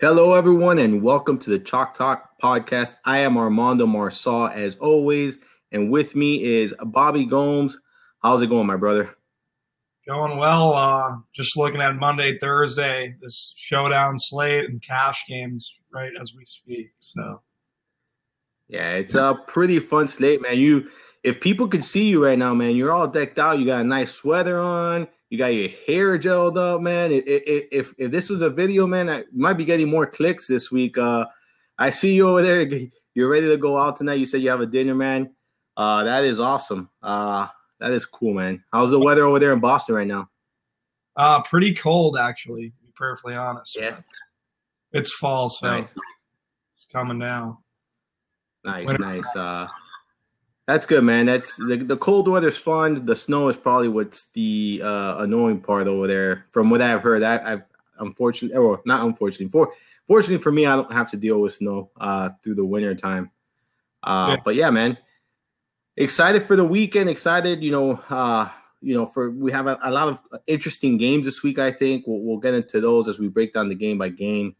Hello, everyone, and welcome to the Chalk Talk podcast. I am Armando Marsaw, as always, and with me is Bobby Gomes. How's it going, my brother? Going well. Just looking at Monday, Thursday, this showdown slate and cash games right as we speak. So, yeah, it's a pretty fun slate, man. If people could see you right now, man, you're all decked out. You got a nice sweater on. You got your hair gelled up, man. If this was a video, man, I might be getting more clicks this week. I see you over there. You're ready to go out tonight. You said you have a dinner, man. That is awesome. That is cool, man. How's the weather over there in Boston right now? pretty cold, actually, to be perfectly honest. Yeah. It's fall, so Nice. it's coming now. Nice. That's good, man. That's the cold weather's fun. The snow is probably what's the annoying part over there. From what I've heard, I've unfortunately, or not unfortunately, fortunately for me, I don't have to deal with snow through the winter time. But yeah, man, excited for the weekend. Excited, we have a lot of interesting games this week. I think we'll get into those as we break down the game by game.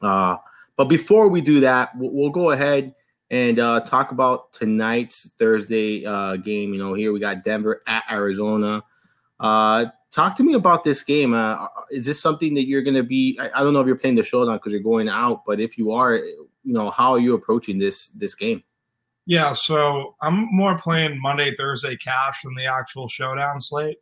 But before we do that, we'll go ahead and talk about tonight's Thursday game. Here we got Denver at Arizona. Talk to me about this game. Is this something that you're going to be – I don't know if you're playing the showdown because you're going out, but if you are, how are you approaching this game? Yeah, so I'm more playing Monday, Thursday cash than the actual showdown slate.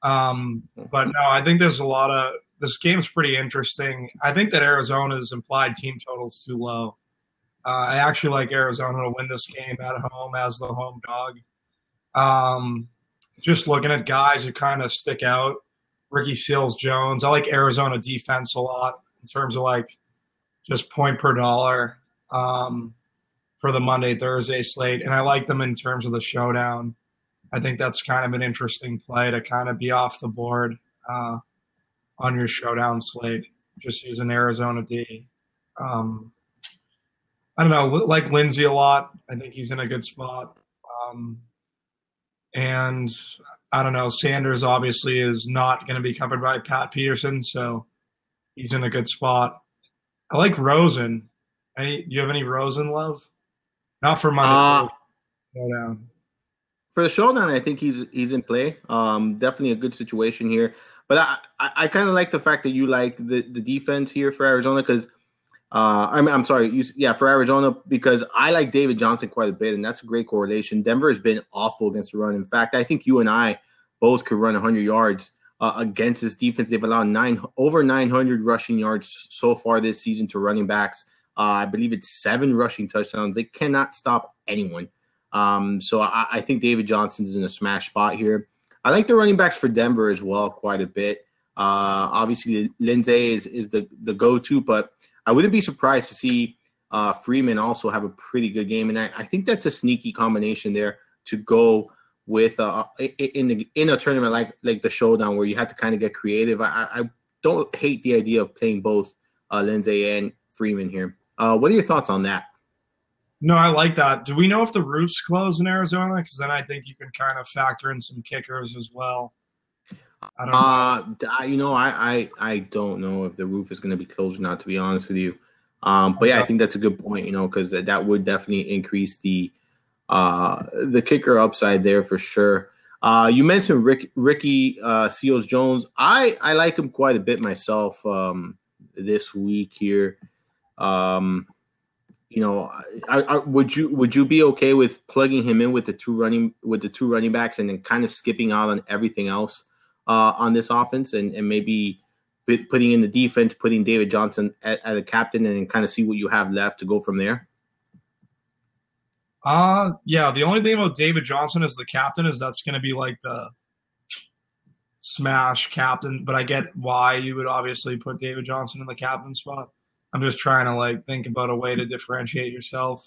But no, I think there's a lot of – this game's pretty interesting. I think that Arizona's implied team total is too low. I actually like Arizona to win this game at home as the home dog. Just looking at guys who kind of stick out, Ricky Seals-Jones. I like Arizona defense a lot in terms of just point per dollar for the Monday, Thursday slate. And I like them in terms of the showdown. I think that's kind of an interesting play to kind of be off the board on your showdown slate, just using Arizona D. I don't know, like Lindsey a lot. I think he's in a good spot. And I don't know, Sanders obviously is not going to be covered by Pat Peterson, so he's in a good spot. I like Rosen. Do you have any Rosen love? Not for my showdown. For the showdown, I think he's in play. Definitely a good situation here. But I kind of like the fact that you like the defense here for Arizona because I'm sorry, for Arizona because I like David Johnson quite a bit, and that's a great correlation. Denver has been awful against the run. In fact, I think you and I both could run 100 yards against this defense. They've allowed over 900 rushing yards so far this season to running backs. I believe it's 7 rushing touchdowns. They cannot stop anyone. So I think David Johnson's in a smash spot here. I like the running backs for Denver as well quite a bit. Obviously, Lindsey is the go-to, but I wouldn't be surprised to see Freeman also have a pretty good game, and I think that's a sneaky combination there to go with in a tournament like the showdown where you have to kind of get creative. I don't hate the idea of playing both Lindsey and Freeman here. What are your thoughts on that? No, I like that. Do we know if the roof's closed in Arizona? Because then I think you can kind of factor in some kickers as well. I don't know if the roof is going to be closed or not, to be honest with you. But yeah, I think that's a good point, because that would definitely increase the kicker upside there for sure. You mentioned Ricky Seals-Jones. I like him quite a bit myself this week here. Would you be okay with plugging him in with the two running backs and then kind of skipping out on everything else on this offense and maybe putting in the defense, putting David Johnson as a captain and kind of see what you have left to go from there? Yeah, the only thing about David Johnson as the captain is that's going to be like the smash captain, but I get why you would obviously put David Johnson in the captain spot. I'm just trying to think about a way to differentiate yourself.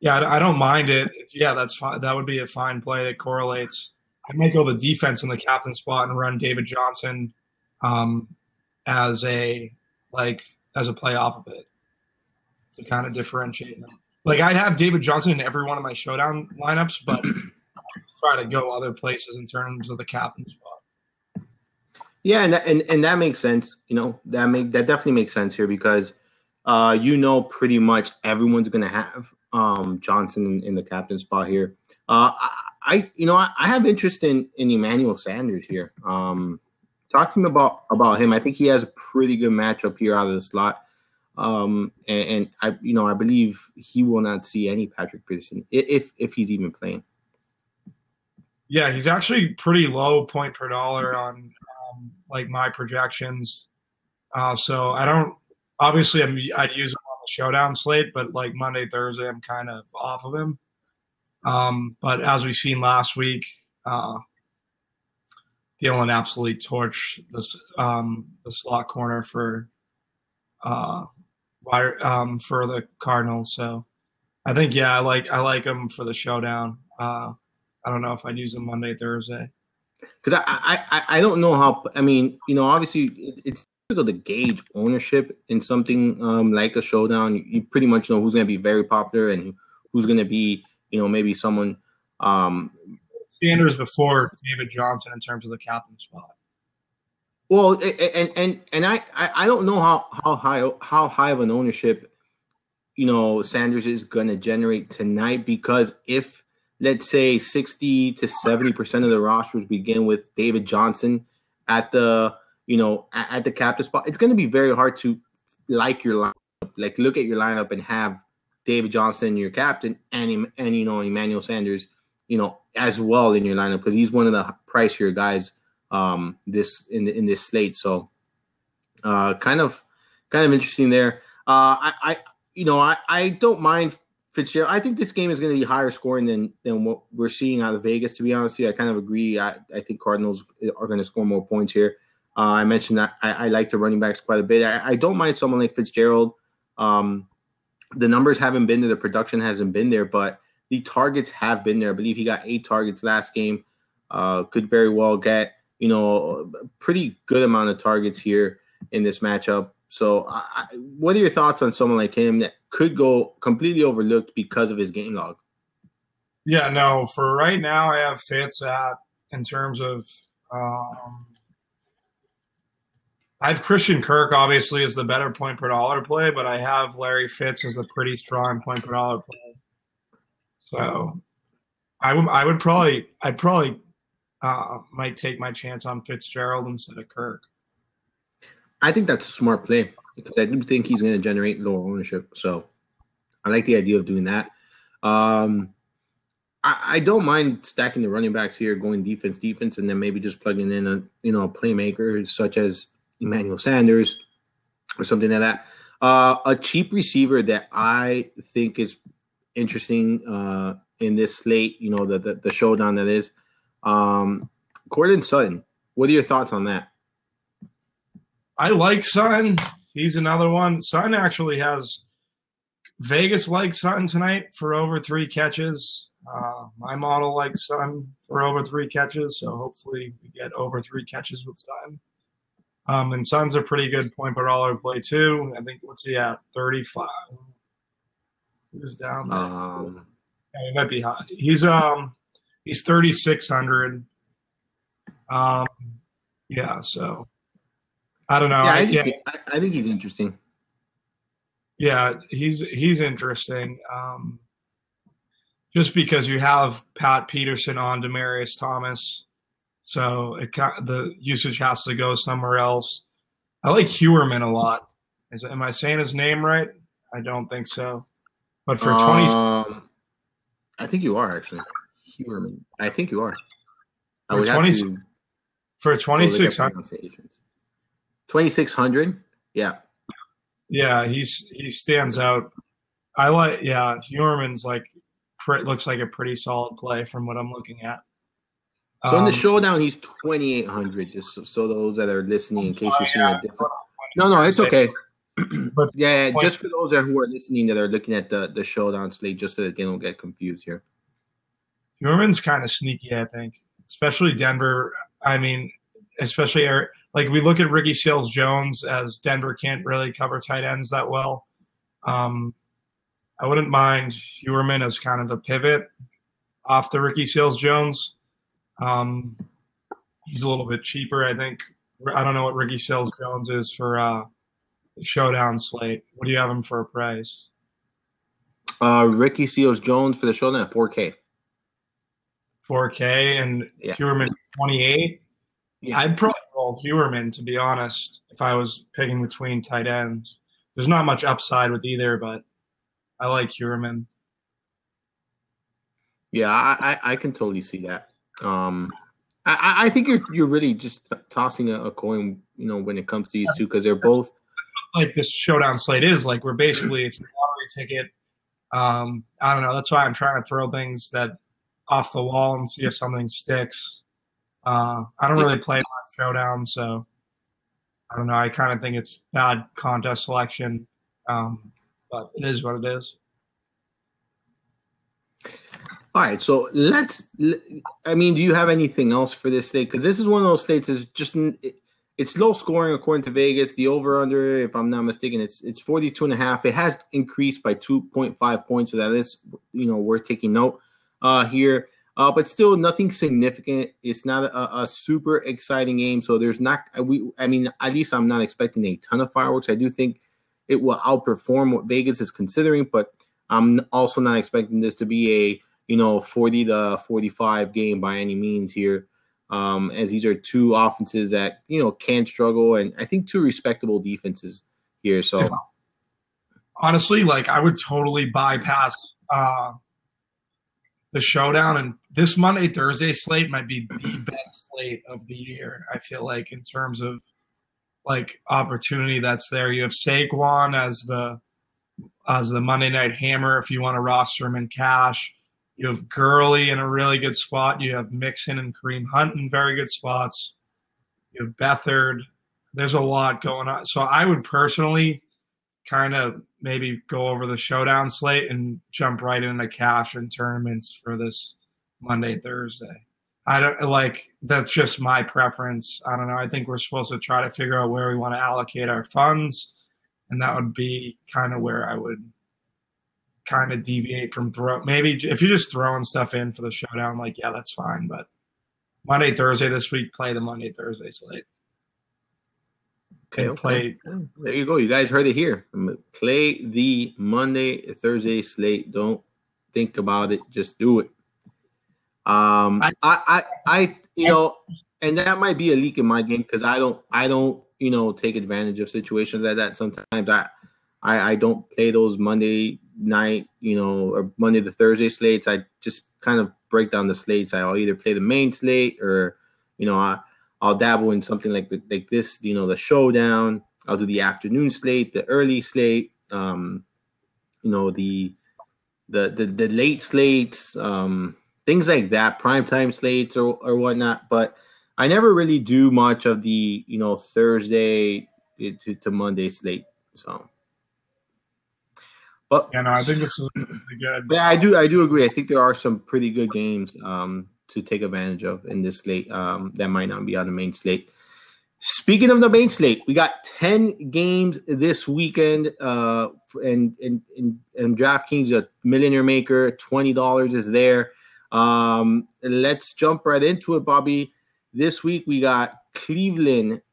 Yeah, I don't mind it. Yeah, that's fine. That would be a fine play that correlates. I might go the defense in the captain spot and run David Johnson as a play off of it to kind of differentiate them. I'd have David Johnson in every one of my showdown lineups, but try to go other places in terms of the captain spot. Yeah, and that makes sense. That definitely makes sense here because pretty much everyone's gonna have Johnson in the captain spot here. I have interest in Emmanuel Sanders here. Talking about him, I think he has a pretty good matchup here out of the slot. And I believe he will not see any Patrick Peterson if he's even playing. Yeah, he's actually pretty low point per dollar on like my projections. So I don't obviously I'd use him on the showdown slate, but like Monday, Thursday, I'm kind of off of him. But as we've seen last week, Thielen absolutely torched the slot corner for the Cardinals. So I think I like him for the showdown. I don't know if I'd use him Monday, Thursday. Because I don't know how. I mean, obviously it's difficult to gauge ownership in something like a showdown. You pretty much know who's going to be very popular and who's going to be, maybe someone. Sanders before David Johnson in terms of the captain spot. Well, and I don't know how high of an ownership, Sanders is going to generate tonight, because if, let's say, 60 to 70% of the rosters begin with David Johnson at the captain spot, it's going to be very hard to like your lineup, like look at your lineup and have David Johnson your captain and Emmanuel Sanders, as well in your lineup, because he's one of the pricier guys in this slate. So kind of interesting there. I don't mind Fitzgerald. I think this game is going to be higher scoring than what we're seeing out of Vegas, to be honest with you. I kind of agree. I think Cardinals are going to score more points here. I mentioned that I like the running backs quite a bit. I don't mind someone like Fitzgerald. The numbers haven't been there. The production hasn't been there, but the targets have been there. I believe he got 8 targets last game. Could very well get, a pretty good amount of targets here in this matchup. So what are your thoughts on someone like him that could go completely overlooked because of his game log? Yeah, no, for right now I have Fitz at, in terms of I have Christian Kirk obviously as the better point per dollar play, but I have Larry Fitz as a pretty strong point per dollar play. So I'd probably might take my chance on Fitzgerald instead of Kirk. I think that's a smart play because I do think he's going to generate lower ownership. So I like the idea of doing that. I don't mind stacking the running backs here, going defense, and then maybe just plugging in a playmaker such as Emmanuel Sanders or something like that. A cheap receiver that I think is interesting in this slate, the showdown that is. Courtland Sutton. What are your thoughts on that? I like Sutton. He's another one. Sutton actually has Vegas likes Sutton tonight for over 3 catches. My model likes Sutton for over 3 catches, so hopefully we get over 3 catches with Sutton. And Sutton's a pretty good point per dollar play too. I think what's he at? 35. Who's down there? Yeah, he might be high. He's 3,600. Yeah, so I don't know. Yeah, I think he's interesting. Yeah, he's interesting. Just because you have Pat Peterson on Demaryius Thomas, so the usage has to go somewhere else. I like Hewerman a lot. Am I saying his name right? I don't think so. But for 20, I think you are actually Hewerman. I think you are. For 2,600. 2,600. Yeah. Yeah, he stands out. I like. Yeah, Hewerman's looks like a pretty solid play from what I'm looking at. So in the showdown, he's 2,800. Just so those that are listening, in case you're seeing a different. No, it's okay. But yeah, just for those who are listening that are looking at the showdown slate, just so that they don't get confused here. Hewerman's kind of sneaky, I think, especially Denver. I mean, especially we look at Ricky Seals-Jones, as Denver can't really cover tight ends that well. I wouldn't mind Hewerman as kind of a pivot off the Ricky Seals-Jones. He's a little bit cheaper, I think, I don't know what Ricky Seals Jones is for showdown slate. What do you have him for a price? Ricky Seals Jones for the showdown at 4K. 4K and Yeah. Hewerman 28. Yeah. I'd probably roll Hewerman, to be honest, if I was picking between tight ends. There's not much upside with either, but I like Hewerman. Yeah, I can totally see that. I think you're really just tossing a coin, when it comes to these two, because they're both like this showdown slate is. Like we're basically it's a lottery ticket. I don't know. That's why I'm trying to throw things that off the wall and see if something sticks. I don't really play on showdown, so I don't know. I kind of think it's bad contest selection, but it is what it is. All right, so do you have anything else for this state? Because this is one of those states that's just it's low scoring according to Vegas. The over under, if I'm not mistaken, it's 42.5. It has increased by 2.5 points, so that is worth taking note here. But still nothing significant. It's not a super exciting game, so there's not. At least I'm not expecting a ton of fireworks. I do think it will outperform what Vegas is considering, but I'm also not expecting this to be a 40 to 45 game by any means here, as these are two offenses that can struggle, and I think two respectable defenses here. So honestly, like I would totally bypass the showdown, and this Monday Thursday slate might be the best slate of the year. I feel like in terms of like opportunity that's there. You have Saquon as the Monday night hammer if you want to roster him in cash. You have Gurley in a really good spot. You have Mixon and Kareem Hunt in very good spots. You have Beathard. There's a lot going on. So I would personally kind of maybe go over the showdown slate and jump right into cash and tournaments for this Monday, Thursday. I don't like that's just my preference. I don't know. I think we're supposed to try to figure out where we want to allocate our funds, and that would be kind of where I would kind of deviate from maybe if you're just throwing stuff in for the showdown, like, yeah, that's fine. But Monday, Thursday this week, play the Monday, Thursday slate. Okay. There you go. You guys heard it here. Play the Monday, Thursday slate. Don't think about it. Just do it. And that might be a leak in my game because I don't take advantage of situations like that. Sometimes I don't play those Monday night, or Monday to Thursday slates. I just kind of break down the slates. I'll either play the main slate or, I'll dabble in something like this, the showdown. I'll do the afternoon slate, the early slate, the late slates, things like that, primetime slates or whatnot. But I never really do much of the, Thursday to Monday slate. So. But yeah, no, I think this is really good. Yeah, I do agree. I think there are some pretty good games to take advantage of in this slate that might not be on the main slate. Speaking of the main slate, we got 10 games this weekend, and DraftKings, a millionaire maker, $20 is there. Let's jump right into it, Bobby. This week we got Cleveland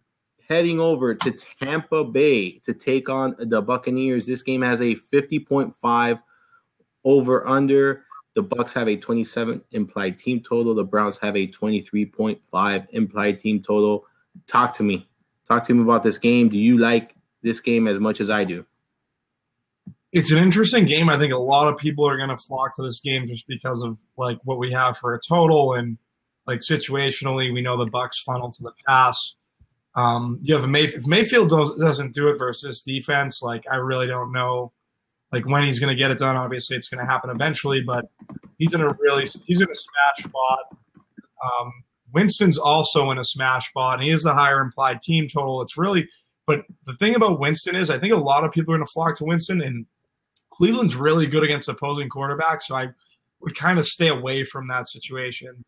heading over to Tampa Bay to take on the Buccaneers. This game has a 50.5 over under. The Bucs have a 27 implied team total. The Browns have a 23.5 implied team total. Talk to me about this game. Do you like this game as much as I do? It's an interesting game. I think a lot of people are going to flock to this game just because of like what we have for a total, and like situationally, we know the Bucs funnel to the pass. You have if Mayfield doesn't do it versus defense, like I really don't know, like when he's going to get it done. Obviously, it's going to happen eventually, but he's in a smash spot. Winston's also in a smash spot, and he has the higher implied team total. But the thing about Winston is, I think a lot of people are going to flock to Winston, and Cleveland's really good against opposing quarterbacks, so I would kind of stay away from that situation.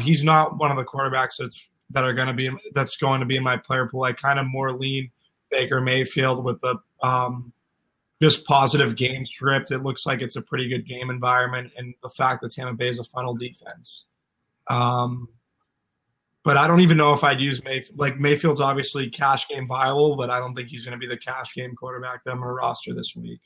He's not one of the quarterbacks that's going to be in my player pool. I kind of more lean Baker Mayfield with the just positive game script. It looks like it's a pretty good game environment, and the fact that Tampa Bay is a funnel defense. But I don't even know if I'd use Mayfield. Like, Mayfield's obviously cash game viable, but I don't think he's going to be the cash game quarterback that I'm going to roster this week.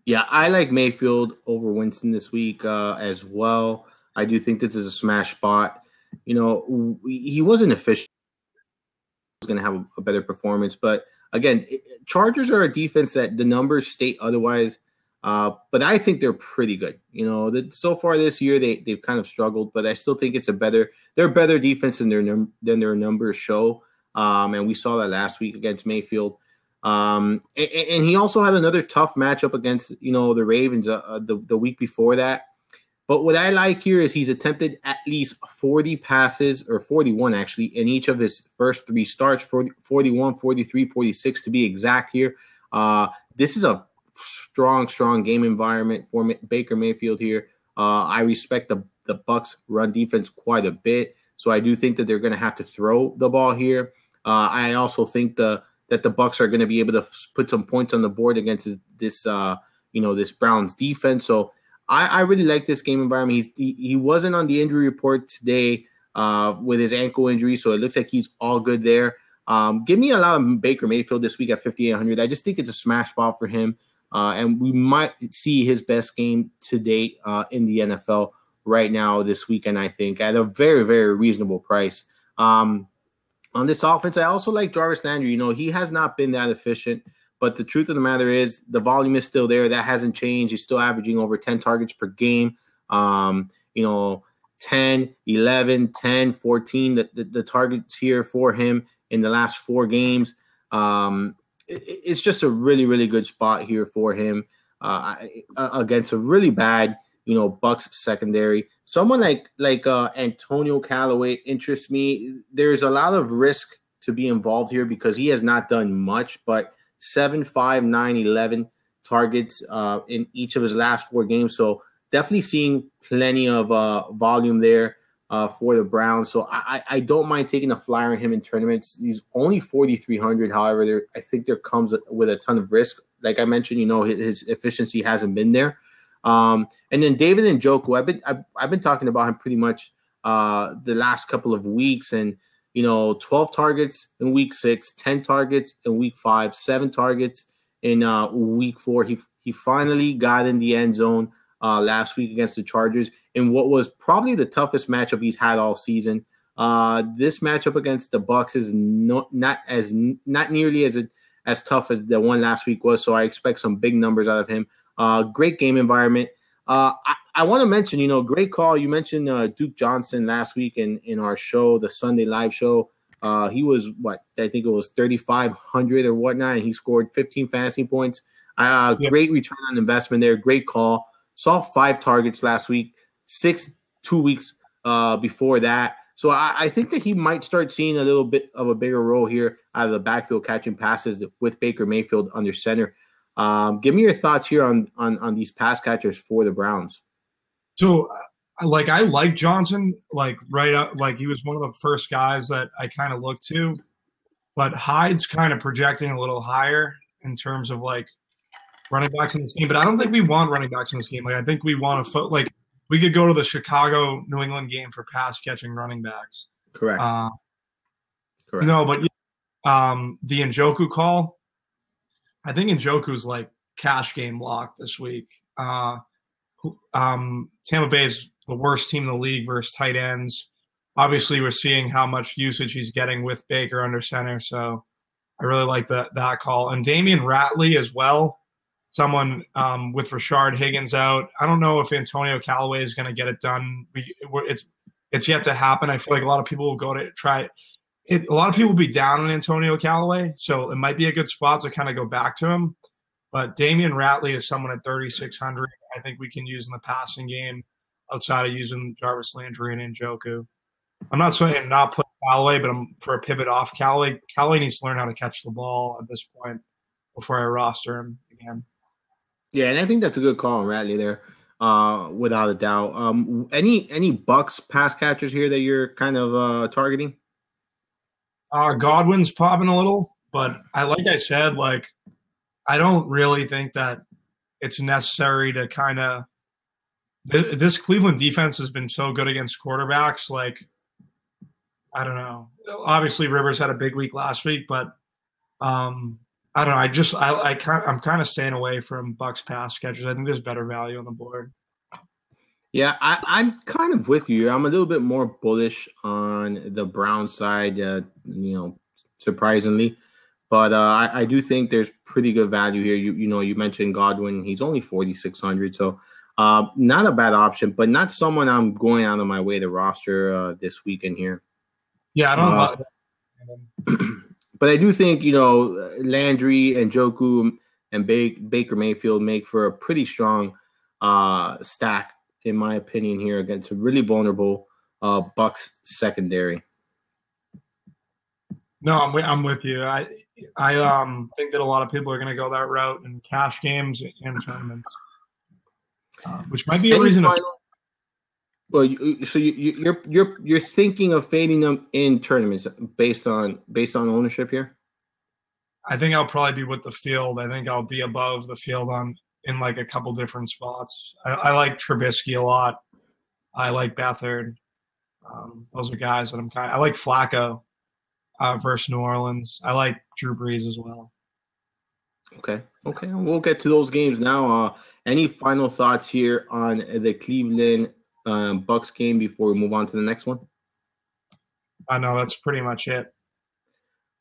Yeah, I like Mayfield over Winston this week as well. I do think this is a smash spot. You know, he wasn't efficient. He was going to have a better performance. But again, Chargers are a defense that the numbers state otherwise. But I think they're pretty good. You know, so far this year they've kind of struggled, but I still think they're a better defense than their numbers show. And we saw that last week against Mayfield. And he also had another tough matchup against, you know, the Ravens the week before that. But what I like here is he's attempted at least 40 passes, or 41 actually, in each of his first three starts, 41, 43, 46 to be exact here. This is a strong game environment for Baker Mayfield here. I respect the Bucs run defense quite a bit, so I do think that they're going to have to throw the ball here. I also think that the Bucs are going to be able to put some points on the board against this Browns defense. So I really like this game environment. He wasn't on the injury report today with his ankle injury, so it looks like he's all good there. Give me a lot of Baker Mayfield this week at 5,800. I just think it's a smash spot for him. And we might see his best game to date in the NFL right now this weekend, I think, at a very, very reasonable price. On this offense, I also like Jarvis Landry. You know, he has not been that efficient, but the truth of the matter is the volume is still there. That hasn't changed. He's still averaging over 10 targets per game. 10, 11, 10, 14, the targets here for him in the last 4 games. It's just a really, really good spot here for him against a really bad, Bucs secondary. Someone like Antonio Callaway interests me. There's a lot of risk to be involved here because he has not done much, but 7, 5, 9, 11 targets in each of his last 4 games. So definitely seeing plenty of volume there for the Browns. So I don't mind taking a flyer on him in tournaments. He's only 4,300. However, I think there comes with a ton of risk. Like I mentioned, his efficiency hasn't been there. And then David Njoku, I've been talking about him pretty much the last couple of weeks, and 12 targets in week 6, 10 targets in week 5, 7 targets in week 4. He finally got in the end zone last week against the Chargers in what was probably the toughest matchup he's had all season. This matchup against the Bucs is not nearly as tough as the one last week was. So I expect some big numbers out of him. Great game environment. I want to mention, great call. You mentioned Duke Johnson last week in our show, the Sunday live show. He was I think it was 3,500 or whatnot, and he scored 15 fantasy points. Great return on investment there. Great call. Saw 5 targets last week, 6 2 weeks before that. So I think that he might start seeing a little bit of a bigger role here out of the backfield, catching passes with Baker Mayfield under center. Give me your thoughts here on these pass catchers for the Browns. So, I like Johnson, right up, he was one of the first guys that I kind of looked to, but Hyde's kind of projecting a little higher in terms of running backs in this game. But I don't think we want running backs in this game. I think we want to we could go to the Chicago New England game for pass catching running backs. Correct. Correct. No, but the Njoku call, I think Njoku's cash game lock this week. Tampa Bay's the worst team in the league versus tight ends. Obviously, we're seeing how much usage he's getting with Baker under center, so I really like that call. And Damian Ratley as well, someone with Rashard Higgins out. I don't know if Antonio Callaway is going to get it done. It's yet to happen. I feel like a lot of people will go to try it. A lot of people will be down on Antonio Callaway, so it might be a good spot to kind of go back to him. But Damian Ratley is someone at 3,600 I think we can use in the passing game outside of using Jarvis Landry and Njoku. I'm not saying not put Callaway, but I'm for a pivot off Callaway. Callaway needs to learn how to catch the ball at this point before I roster him again. Yeah, and I think that's a good call on Ratley there, without a doubt. Any Bucs pass catchers here that you're kind of targeting? Godwin's popping a little, but like I said, I don't really think that it's necessary to kind of – this Cleveland defense has been so good against quarterbacks. I don't know. Obviously, Rivers had a big week last week, but I don't know. I'm kind of staying away from Bucks pass catchers. I think there's better value on the board. Yeah, I'm kind of with you. I'm a little bit more bullish on the Brown side, surprisingly. But I do think there's pretty good value here. You mentioned Godwin. He's only 4,600, so not a bad option, but not someone I'm going out of my way to roster this weekend here. Yeah, I don't. But I do think Landry and Njoku and Baker Mayfield make for a pretty strong stack, in my opinion, here against a really vulnerable Bucks secondary. No, I'm with you. I think that a lot of people are going to go that route in cash games and tournaments, which might be a reason. Well, you're thinking of fading them in tournaments based on ownership here. I think I'll probably be with the field. I think I'll be above the field in like a couple different spots. I like Trubisky a lot. I like Beathard. Those are guys that I like Flacco versus New Orleans. I like Drew Brees as well. Okay. We'll get to those games now. Any final thoughts here on the Cleveland Bucks game before we move on to the next one? No, that's pretty much it.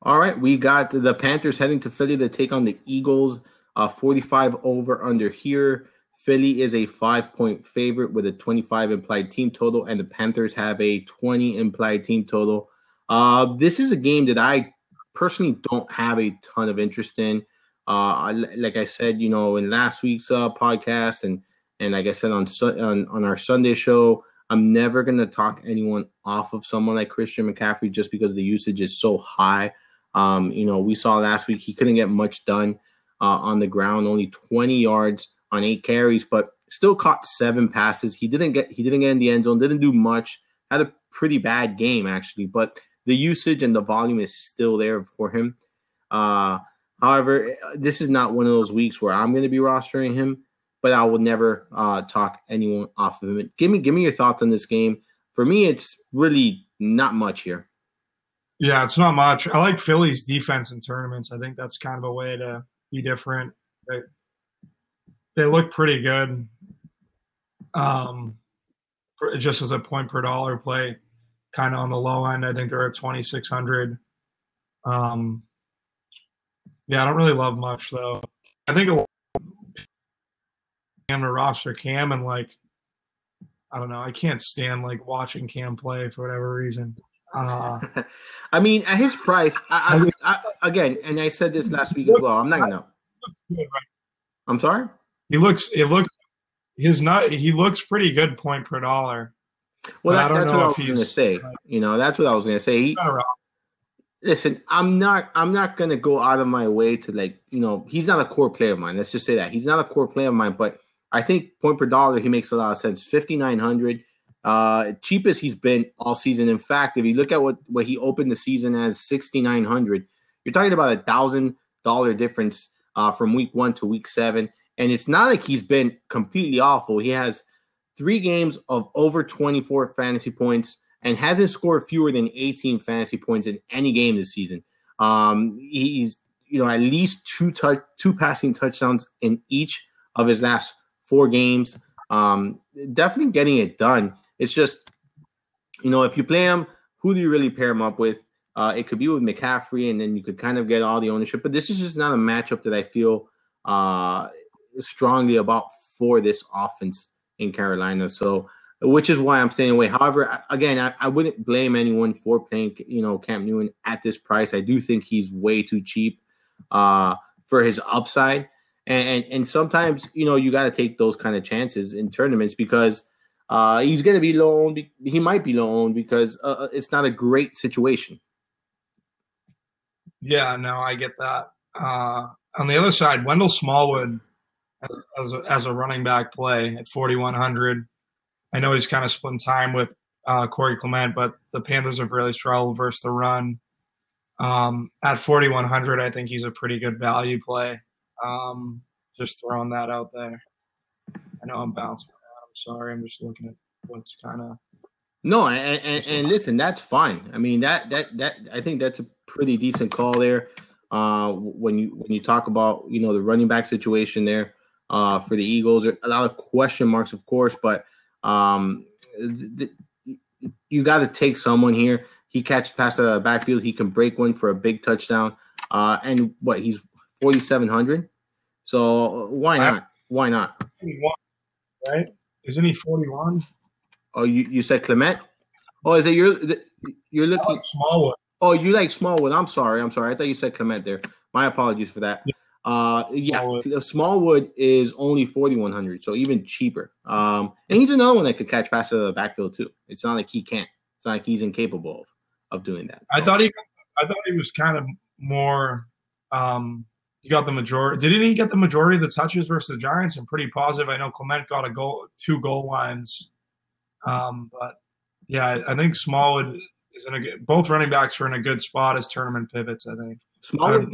All right, we got the Panthers heading to Philly to take on the Eagles. 45 over under here. Philly is a 5-point favorite with a 25 implied team total, and the Panthers have a 20 implied team total. This is a game that I personally don't have a ton of interest in. Like I said, in last week's podcast, and like I said on our Sunday show, I'm never going to talk anyone off of someone like Christian McCaffrey just because the usage is so high. We saw last week he couldn't get much done on the ground, only 20 yards on 8 carries, but still caught 7 passes. He didn't get in the end zone, didn't do much, had a pretty bad game actually, but the usage and the volume is still there for him. However, this is not one of those weeks where I'm going to be rostering him, but I will never talk anyone off of him. Give me your thoughts on this game. For me, it's really not much here. Yeah, it's not much. I like Philly's defense in tournaments. I think that's kind of a way to be different. They look pretty good. Just as a point per dollar play, kind of on the low end. I think they're at 2,600. Yeah, I don't really love much though. I think Cam to roster Cam, and I don't know. I can't stand watching Cam play for whatever reason. I mean, at his price, I again, and I said this last week as well. I'm not gonna. I'm sorry. He looks pretty good point per dollar. Well, that's what I was going to say. That's what I was going to say. Listen, I'm not going to go out of my way to he's not a core player of mine. Let's just say that he's not a core player of mine, but I think point per dollar, he makes a lot of sense. 5,900, cheapest he's been all season. In fact, if you look at what he opened the season as 6,900, you're talking about $1,000 difference from week 1 to week 7. And it's not like he's been completely awful. He has 3 games of over 24 fantasy points and hasn't scored fewer than 18 fantasy points in any game this season. He's at least two passing touchdowns in each of his last 4 games. Definitely getting it done. It's just, if you play him, who do you really pair him up with? It could be with McCaffrey, and then you could kind of get all the ownership. But this is just not a matchup that I feel strongly about for this offense in Carolina. So, which is why I'm staying away. However, again, I wouldn't blame anyone for playing, Cam Newton at this price. I do think he's way too cheap for his upside. And sometimes, you got to take those kind of chances in tournaments because he's going to be low owned. He might be low owned because it's not a great situation. Yeah, no, I get that. On the other side, Wendell Smallwood as a running back play at 4,100. I know he's kind of splitting time with Corey Clement, but the Panthers have really struggled versus the run. At 4,100, I think he's a pretty good value play. Just throwing that out there. I know I'm bouncing around. I'm sorry. I'm just looking at what's kind of No, and listen, that's fine. I mean that I think that's a pretty decent call there. When you talk about the running back situation there for the Eagles, a lot of question marks, of course, but you got to take someone here. He catches pass out of the backfield. He can break one for a big touchdown. And what he's 4,700. So why not? Why not? 41, right? Isn't he 41? Oh, you said Clement? Oh, is it you're looking like Smallwood? Oh, you like Smallwood. I'm sorry. I thought you said Clement there. My apologies for that. Smallwood is only 4,100, so even cheaper. And he's another one that could catch passes out of the backfield too. It's not like he can't. It's not like he's incapable of doing that. So. I thought he was kind of more. He got the majority. Didn't he get the majority of the touches versus the Giants? I'm pretty positive. I know Clement got two goal lines. But yeah, I think Smallwood is both running backs are in a good spot as tournament pivots. I think Smallwood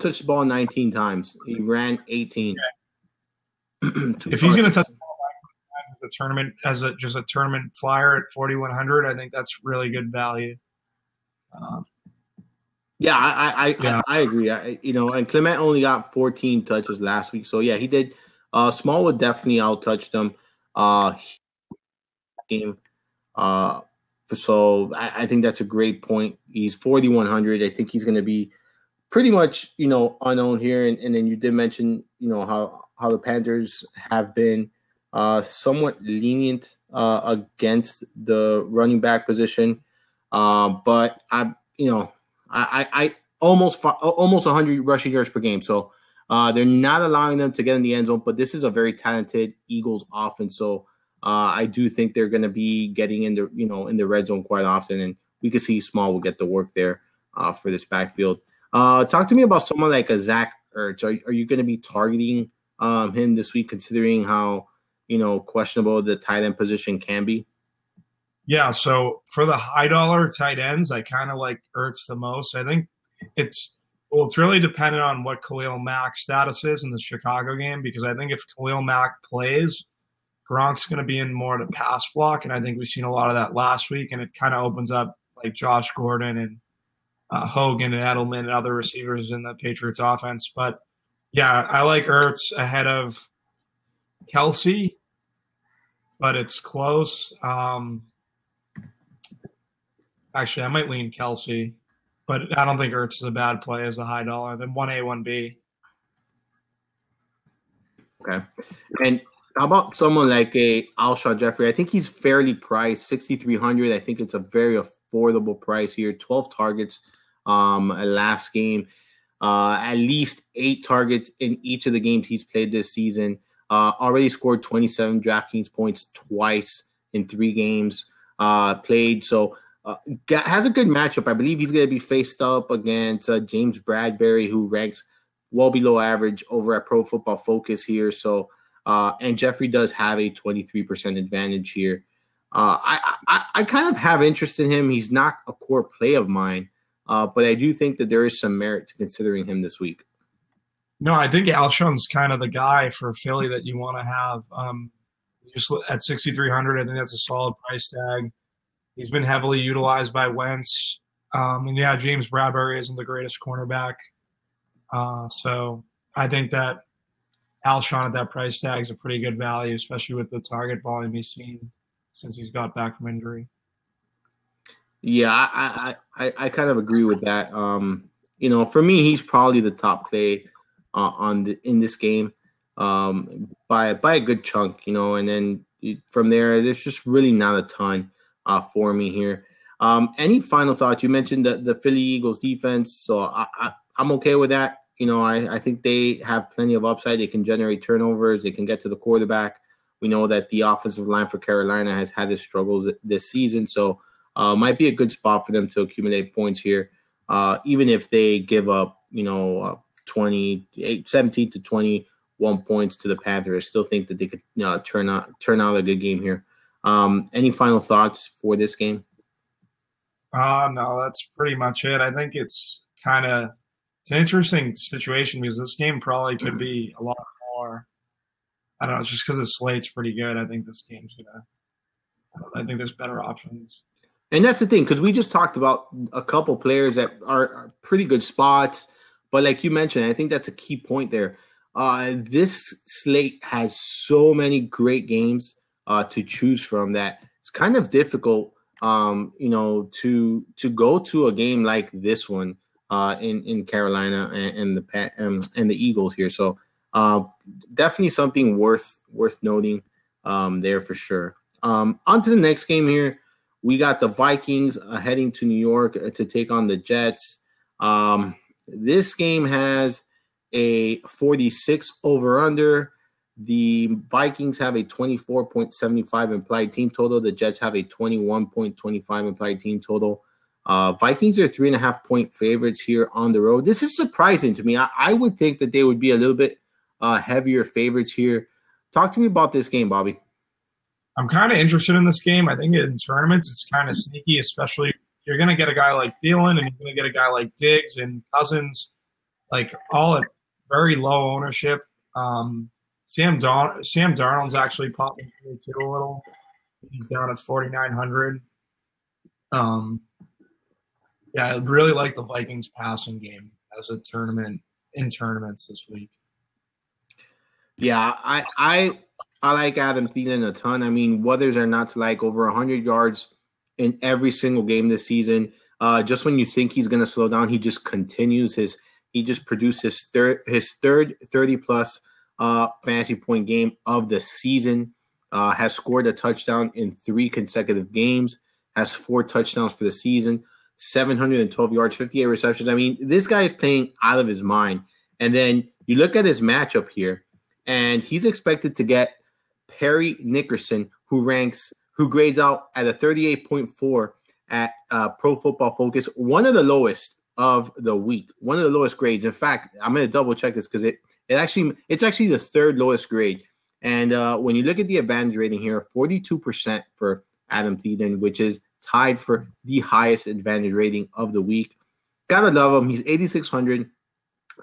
touched the ball 19 times. He ran 18. Okay. If he's going to touch the ball as a tournament, just a tournament flyer at 4,100, I think that's really good value. I agree. And Clement only got 14 touches last week, so yeah, he did. Smallwood definitely out-touched him. Game. So I think that's a great point. He's 4,100. I think he's going to be pretty much, unknown here. And then you did mention, how the Panthers have been somewhat lenient against the running back position. But I almost 100 rushing yards per game. So they're not allowing them to get in the end zone. But this is a very talented Eagles offense. So I do think they're going to be getting in the red zone quite often, and we could see Small will get the work there for this backfield. Talk to me about someone like a Zach Ertz. Are you going to be targeting him this week, considering how questionable the tight end position can be? Yeah, so for the high dollar tight ends, I kind of like Ertz the most. I think it's really dependent on what Khalil Mack's status is in the Chicago game, because I think if Khalil Mack plays, Gronk's going to be in more of the pass block, and I think we've seen a lot of that last week, and it kind of opens up like Josh Gordon and Hogan and Edelman and other receivers in the Patriots offense. But, yeah, I like Ertz ahead of Kelsey, but it's close. Actually, I might lean Kelsey, but I don't think Ertz is a bad play as a high dollar. Then 1A, 1B. Okay. And how about someone like a Alshon Jeffrey? I think he's fairly priced, 6,300. I think it's a very affordable price here. 12 targets last game. At least 8 targets in each of the games he's played this season. Already scored 27 DraftKings points twice in 3 games played. So has a good matchup. I believe he's going to be faced up against James Bradbury, who ranks well below average over at Pro Football Focus here. So and Jeffrey does have a 23% advantage here. I kind of have interest in him. He's not a core play of mine, but I do think that there is some merit to considering him this week. No, I think Alshon's kind of the guy for Philly that you want to have. Just at 6,300, I think that's a solid price tag. He's been heavily utilized by Wentz. And yeah, James Bradbury isn't the greatest cornerback. So I think that Alshon at that price tag is a pretty good value, especially with the target volume he's seen since he's got back from injury. Yeah, I kind of agree with that. For me, he's probably the top play in this game by a good chunk, and then from there, there's just really not a ton for me here. Any final thoughts? You mentioned the Philly Eagles defense, so I'm okay with that. I think they have plenty of upside. They can generate turnovers. They can get to the quarterback. We know that the offensive line for Carolina has had its struggles this season, so might be a good spot for them to accumulate points here, even if they give up, 17 to 21 points to the Panthers. I still think that they could turn out a good game here. Any final thoughts for this game? No, that's pretty much it. I think it's an interesting situation because this game probably could be a lot more. I don't know, just because the slate's pretty good. I think this game's gonna I think there's better options. And that's the thing, because we just talked about a couple players that are pretty good spots. But like you mentioned, I think that's a key point there. This slate has so many great games to choose from that it's kind of difficult, to go to a game like this one in Carolina and the Eagles here. So definitely something worth noting there for sure. On to the next game here. We got the Vikings heading to New York to take on the Jets. This game has a 46 over-under. The Vikings have a 24.75 implied team total. The Jets have a 21.25 implied team total. Vikings are 3.5-point favorites here on the road. This is surprising to me. I would think that they would be a little bit heavier favorites here. Talk to me about this game, Bobby. I'm kind of interested in this game. I think in tournaments it's kind of sneaky, especially you're going to get a guy like Thielen and you're going to get a guy like Diggs and Cousins, like all at very low ownership. Sam Darnold's actually popping through too a little. He's down at 4,900. Yeah, I really like the Vikings passing game as a tournament in tournaments this week. Yeah, I like Adam Thielen a ton. I mean, whether or not to like over 100 yards in every single game this season. Just when you think he's going to slow down, he just continues he just produced his third 30-plus fantasy point game of the season. Has scored a touchdown in 3 consecutive games. Has 4 touchdowns for the season. 712 yards, 58 receptions. I mean, this guy is playing out of his mind. And then you look at his matchup here, and he's expected to get Perry Nickerson, who grades out at a 38.4 at Pro Football Focus, one of the lowest of the week, one of the lowest grades. In fact, I'm going to double check this because it's actually the 3rd lowest grade. And when you look at the advantage rating here, 42% for Adam Thielen, which is tied for the highest advantage rating of the week. Gotta love him. He's 8,600.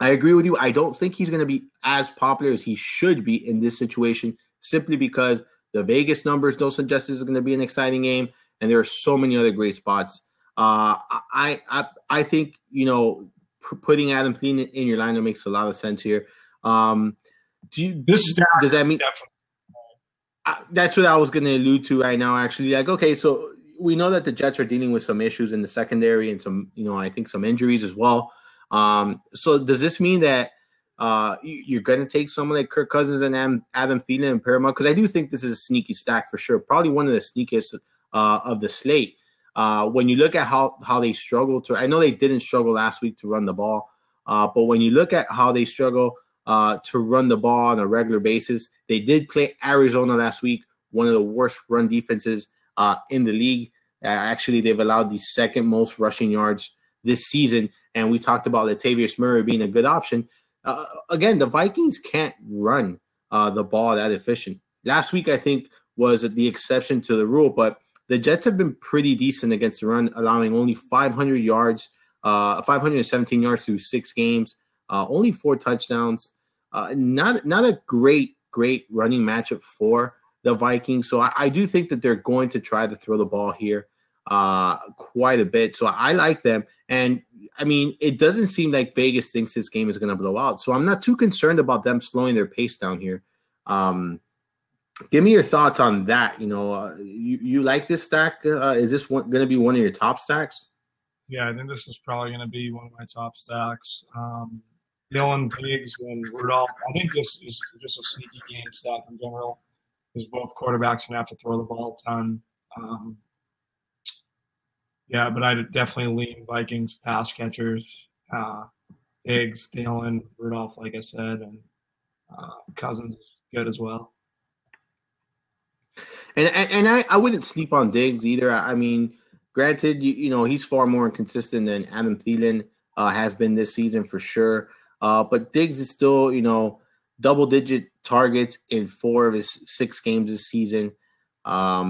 I agree with you. I don't think he's going to be as popular as he should be in this situation, simply because the Vegas numbers don't suggest this is going to be an exciting game, and there are so many other great spots. I think, putting Adam Thielen in your lineup makes a lot of sense here. Does that mean that's what I was going to allude to right now? Actually, like, okay, so we know that the Jets are dealing with some issues in the secondary and some, I think some injuries as well. So does this mean that you're going to take someone like Kirk Cousins and Adam Thielen and Paramount? Because I do think this is a sneaky stack for sure. Probably one of the sneakiest of the slate. When you look at how they struggle I know they didn't struggle last week to run the ball, but when you look at how they struggle to run the ball on a regular basis, they did play Arizona last week, one of the worst run defenses in the league. Actually, they've allowed the 2nd most rushing yards this season, and we talked about Latavius Murray being a good option. Again, the Vikings can't run the ball that efficient. Last week, I think, was the exception to the rule, but the Jets have been pretty decent against the run, allowing only 517 yards through 6 games, only 4 touchdowns. Not a great running matchup for the Vikings. So I do think that they're going to try to throw the ball here quite a bit. So I like them. And, I mean, it doesn't seem like Vegas thinks this game is going to blow out. So I'm not too concerned about them slowing their pace down here. Give me your thoughts on that. You like this stack? Is this going to be one of your top stacks? Yeah, I think this is probably going to be one of my top stacks. Dylan, Diggs, and Rudolph. I think this is just a sneaky game stack in general, because both quarterbacks going to have to throw the ball a ton. Yeah, but I definitely lean Vikings pass catchers. Diggs, Dylan, Rudolph, like I said, and Cousins is good as well. And I wouldn't sleep on Diggs either. I mean, granted, he's far more inconsistent than Adam Thielen has been this season for sure. But Diggs is still, double-digit targets in 4 of his 6 games this season.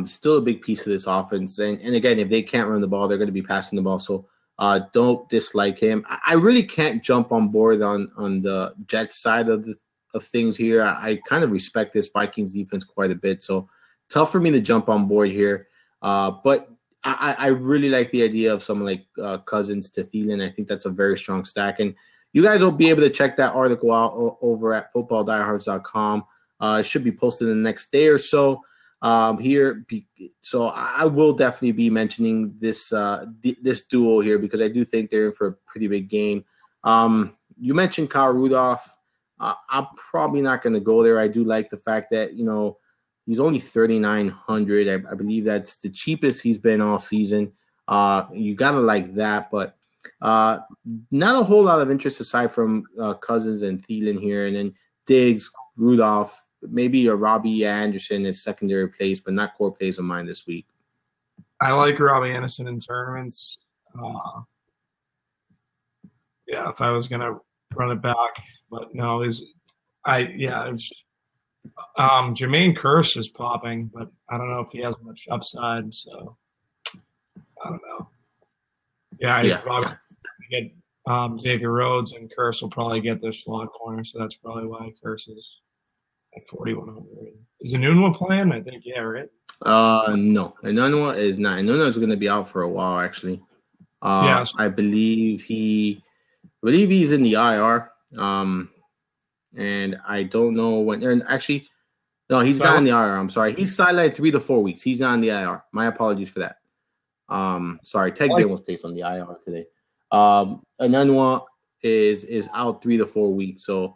Still a big piece of this offense. And again, if they can't run the ball, they're going to be passing the ball. So don't dislike him. I really can't jump on board on the Jets side of things here. I kind of respect this Vikings defense quite a bit. So tough for me to jump on board here. But I really like the idea of someone like Cousins to Thielen. I think that's a very strong stack. And you guys will be able to check that article out over at footballdiehards.com. It should be posted in the next day or so. So I will definitely be mentioning this this duo here because I do think they're in for a pretty big game. You mentioned Kyle Rudolph. I'm probably not going to go there. I do like the fact that, he's only 3,900. I believe that's the cheapest he's been all season. You got to like that, but not a whole lot of interest aside from Cousins and Thielen here. And then Diggs, Rudolph, maybe a Robbie Anderson as secondary plays, but not core plays of mine this week. I like Robbie Anderson in tournaments. If I was going to run it back, but no, Jermaine Kearse is popping, but I don't know if he has much upside, so I don't know. Probably get Xavier Rhodes, and Kearse will probably get their slot corner, so that's probably why Kearse is at 4,100. Is Enunwa playing? I think, right? No, Enunwa is not. Enunwa is going to be out for a while, actually. I believe he's in the IR. And I don't know when. And actually, no, he's not in the IR. I'm sorry. He's sidelined 3 to 4 weeks. He's not in the IR. My apologies for that. Sorry, Tech Day was placed on the IR today. Enunwa is out 3 to 4 weeks, so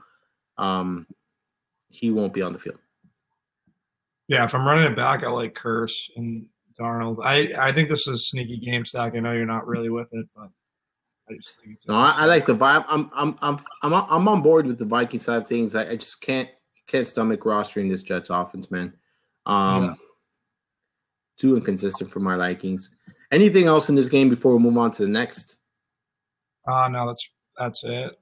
he won't be on the field. Yeah, if I'm running it back, I like Kearse and Darnold. I think this is a sneaky game stack. I know you're not really with it, but I just think it's. No, I like the vibe. I'm on board with the Viking side of things. I just can't stomach rostering this Jets offense, man. Too inconsistent for my likings. Anything else in this game before we move on to the next? No, that's it.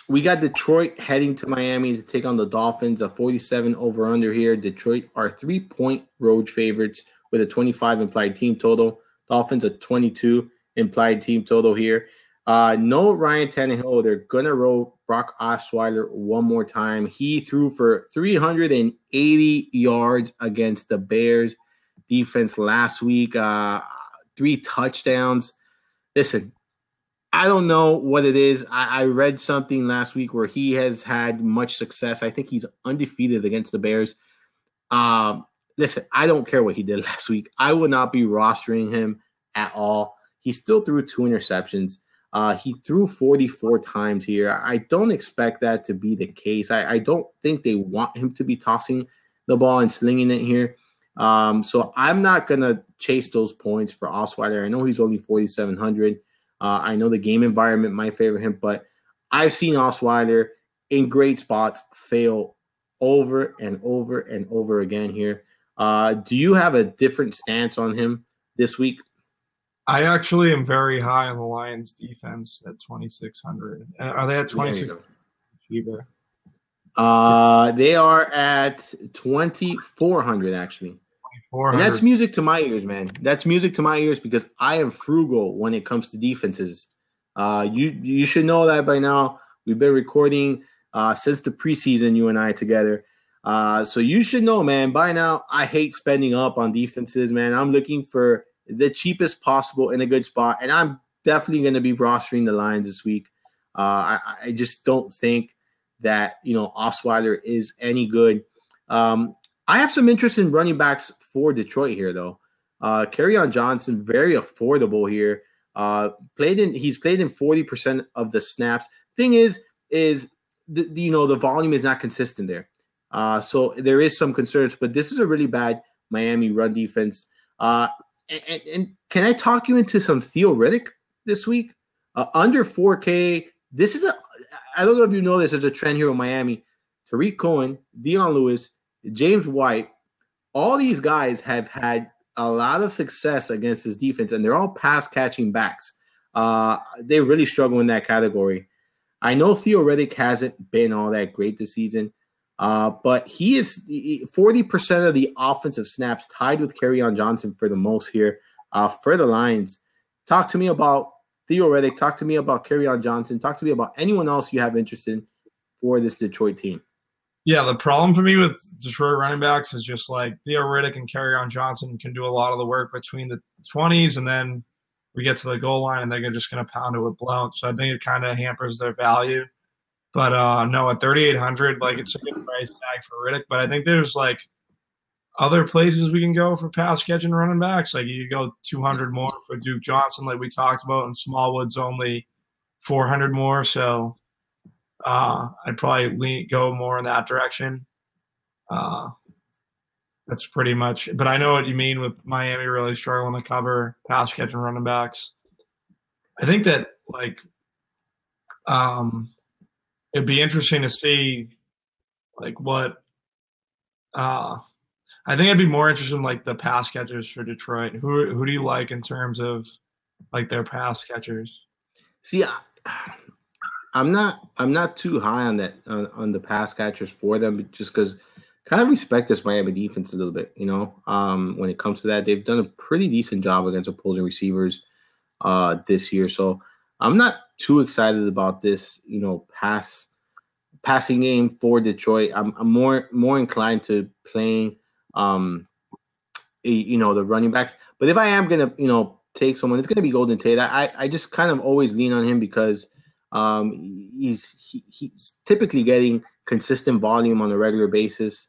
We got Detroit heading to Miami to take on the Dolphins. A 47 over/under here. Detroit are 3-point road favorites with a 25 implied team total. Dolphins a 22 implied team total here. No Ryan Tannehill. They're going to roll Brock Osweiler one more time. He threw for 380 yards against the Bears defense last week. 3 touchdowns. Listen, I don't know what it is. I read something last week where he has had much success. I think he's undefeated against the Bears. Listen, I don't care what he did last week. I would not be rostering him at all. He still threw 2 interceptions. He threw 44 times here. I don't expect that to be the case. I don't think they want him to be tossing the ball and slinging it here. So I'm not going to chase those points for Osweiler. I know he's only 4,700. I know the game environment might favor him, but I've seen Osweiler in great spots fail over and over and over again here. Do you have a different stance on him this week? I actually am very high on the Lions defense at 2,600. Are they at 2,600? Cheaper. They are at 2,400 actually. And that's music to my ears, man. That's music to my ears because I am frugal when it comes to defenses. You should know that by now. We've been recording since the preseason, you and I together. So you should know, man, by now I hate spending up on defenses, man. I'm looking for the cheapest possible in a good spot, and I'm definitely going to be rostering the Lions this week. I just don't think that, Osweiler is any good. I have some interest in running backs for Detroit here, though. Kerryon Johnson, very affordable here. He's played in 40% of the snaps. Thing is the volume is not consistent there. So there is some concerns, but this is a really bad Miami run defense. And can I talk you into some Theo Riddick this week? Under 4K. I don't know if you know this, there's a trend here in Miami. Tariq Cohen, Dion Lewis, James White, all these guys have had a lot of success against this defense, and they're all pass-catching backs. They really struggle in that category. I know Theo Riddick hasn't been all that great this season, but he is 40% of the offensive snaps, tied with Kerryon Johnson for the most here for the Lions. Talk to me about Theo Riddick. Talk to me about Kerryon Johnson. Talk to me about anyone else you have interest in for this Detroit team. Yeah, the problem for me with Detroit running backs is just like Theo Riddick and Kerryon Johnson can do a lot of the work between the 20s, and then we get to the goal line and they're just going to pound it with blown. So I think it kind of hampers their value. But no, at 3,800, like it's a good price tag for Riddick. But I think there's like other places we can go for pass catching running backs. Like you go 200 more for Duke Johnson, like we talked about, and Smallwood's only 400 more. So I'd probably go more in that direction. Uh, that's pretty much. But I know what you mean with Miami really struggling to cover pass catching running backs. I think that like it'd be interesting to see like what. I think I'd be more interested in like the pass catchers for Detroit. Who do you like in terms of like their pass catchers? See, I'm not too high on that on the pass catchers for them, just because kind of respect this Miami defense a little bit. When it comes to that, they've done a pretty decent job against opposing receivers this year. So I'm not too excited about this, passing game for Detroit. I'm more inclined to playing, the running backs. But if I am gonna, take someone, it's gonna be Golden Tate. I just kind of always lean on him because he's typically getting consistent volume on a regular basis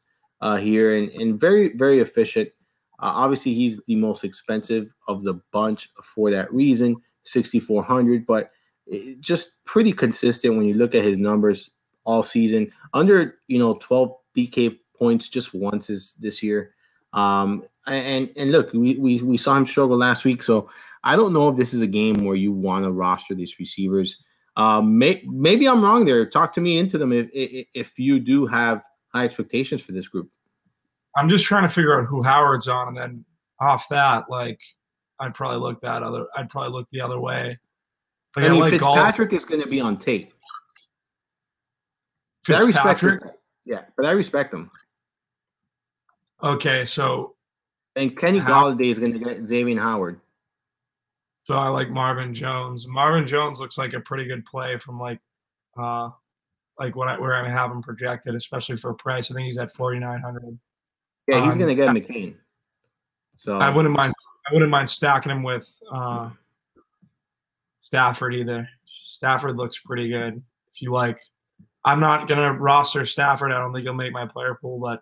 here, and very, very efficient. Obviously, he's the most expensive of the bunch for that reason, 6,400, but just pretty consistent when you look at his numbers all season. Under 12 DK points just once this year. And look, we saw him struggle last week, so I don't know if this is a game where you want to roster these receivers. Maybe I'm wrong there. Talk to me into them if you do have high expectations for this group. I'm just trying to figure out who Howard's on, and then off that, like I'd probably look the other way. Like, I mean, Fitzpatrick is going to be on tape. Fitzpatrick? But I respect him. Okay, so and Kenny Golladay is going to get Xavier Howard. So I like Marvin Jones. Marvin Jones looks like a pretty good play from where I have him projected, especially for a price. I think he's at 4,900. Yeah, he's going to get McCain. So I wouldn't mind stacking him with Stafford either. Stafford looks pretty good. If you like, I'm not going to roster Stafford. I don't think he'll make my player pool, but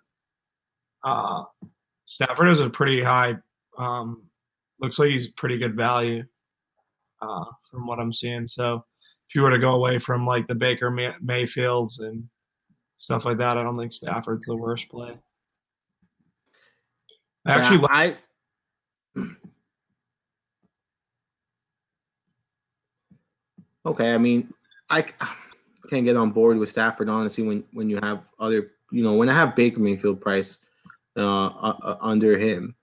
Stafford is a pretty high. Looks like he's pretty good value from what I'm seeing. So if you were to go away from like the Baker Mayfields and stuff like that, I don't think Stafford's the worst play. Okay, I mean, I can't get on board with Stafford, honestly, when you have other, when I have Baker Mayfield price under him.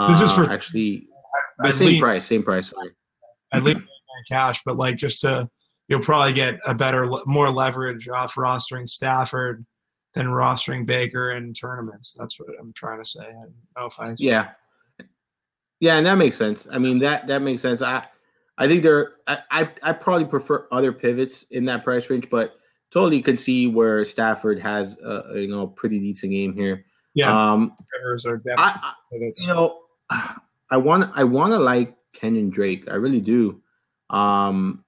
This is for actually same price. Sorry. I'd leave cash, but like you'll probably get more leverage off rostering Stafford than rostering Baker in tournaments. That's what I'm trying to say. I don't know if I. Yeah, and that makes sense. I mean, that makes sense. I think I probably prefer other pivots in that price range, but totally could see where Stafford has a pretty decent game here. Yeah, pivots are definitely pivots. I want to like Kenyon Drake. I really do. Problem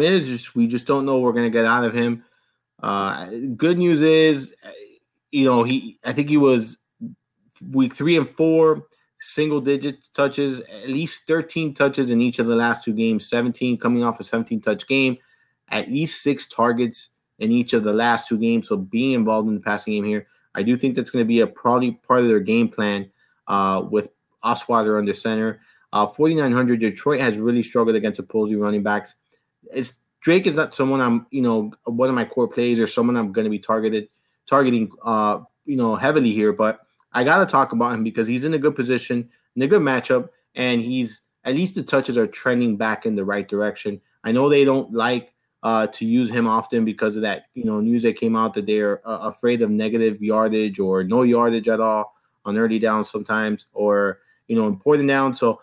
is we just don't know what we're gonna get out of him. Good news is, I think he was week 3 and 4. Single-digit touches, at least 13 touches in each of the last 2 games, 17 coming off a 17-touch game, at least 6 targets in each of the last 2 games. So being involved in the passing game here, I do think that's going to be probably part of their game plan with Osweiler under center. 4,900, Detroit has really struggled against opposing running backs. Drake is not someone I'm, one of my core plays or someone I'm going to be targeting, heavily here, but I got to talk about him because he's in a good position, in a good matchup, and at least the touches are trending back in the right direction. I know they don't like to use him often because of that, news that came out that they're afraid of negative yardage or no yardage at all on early downs sometimes, or, important downs. So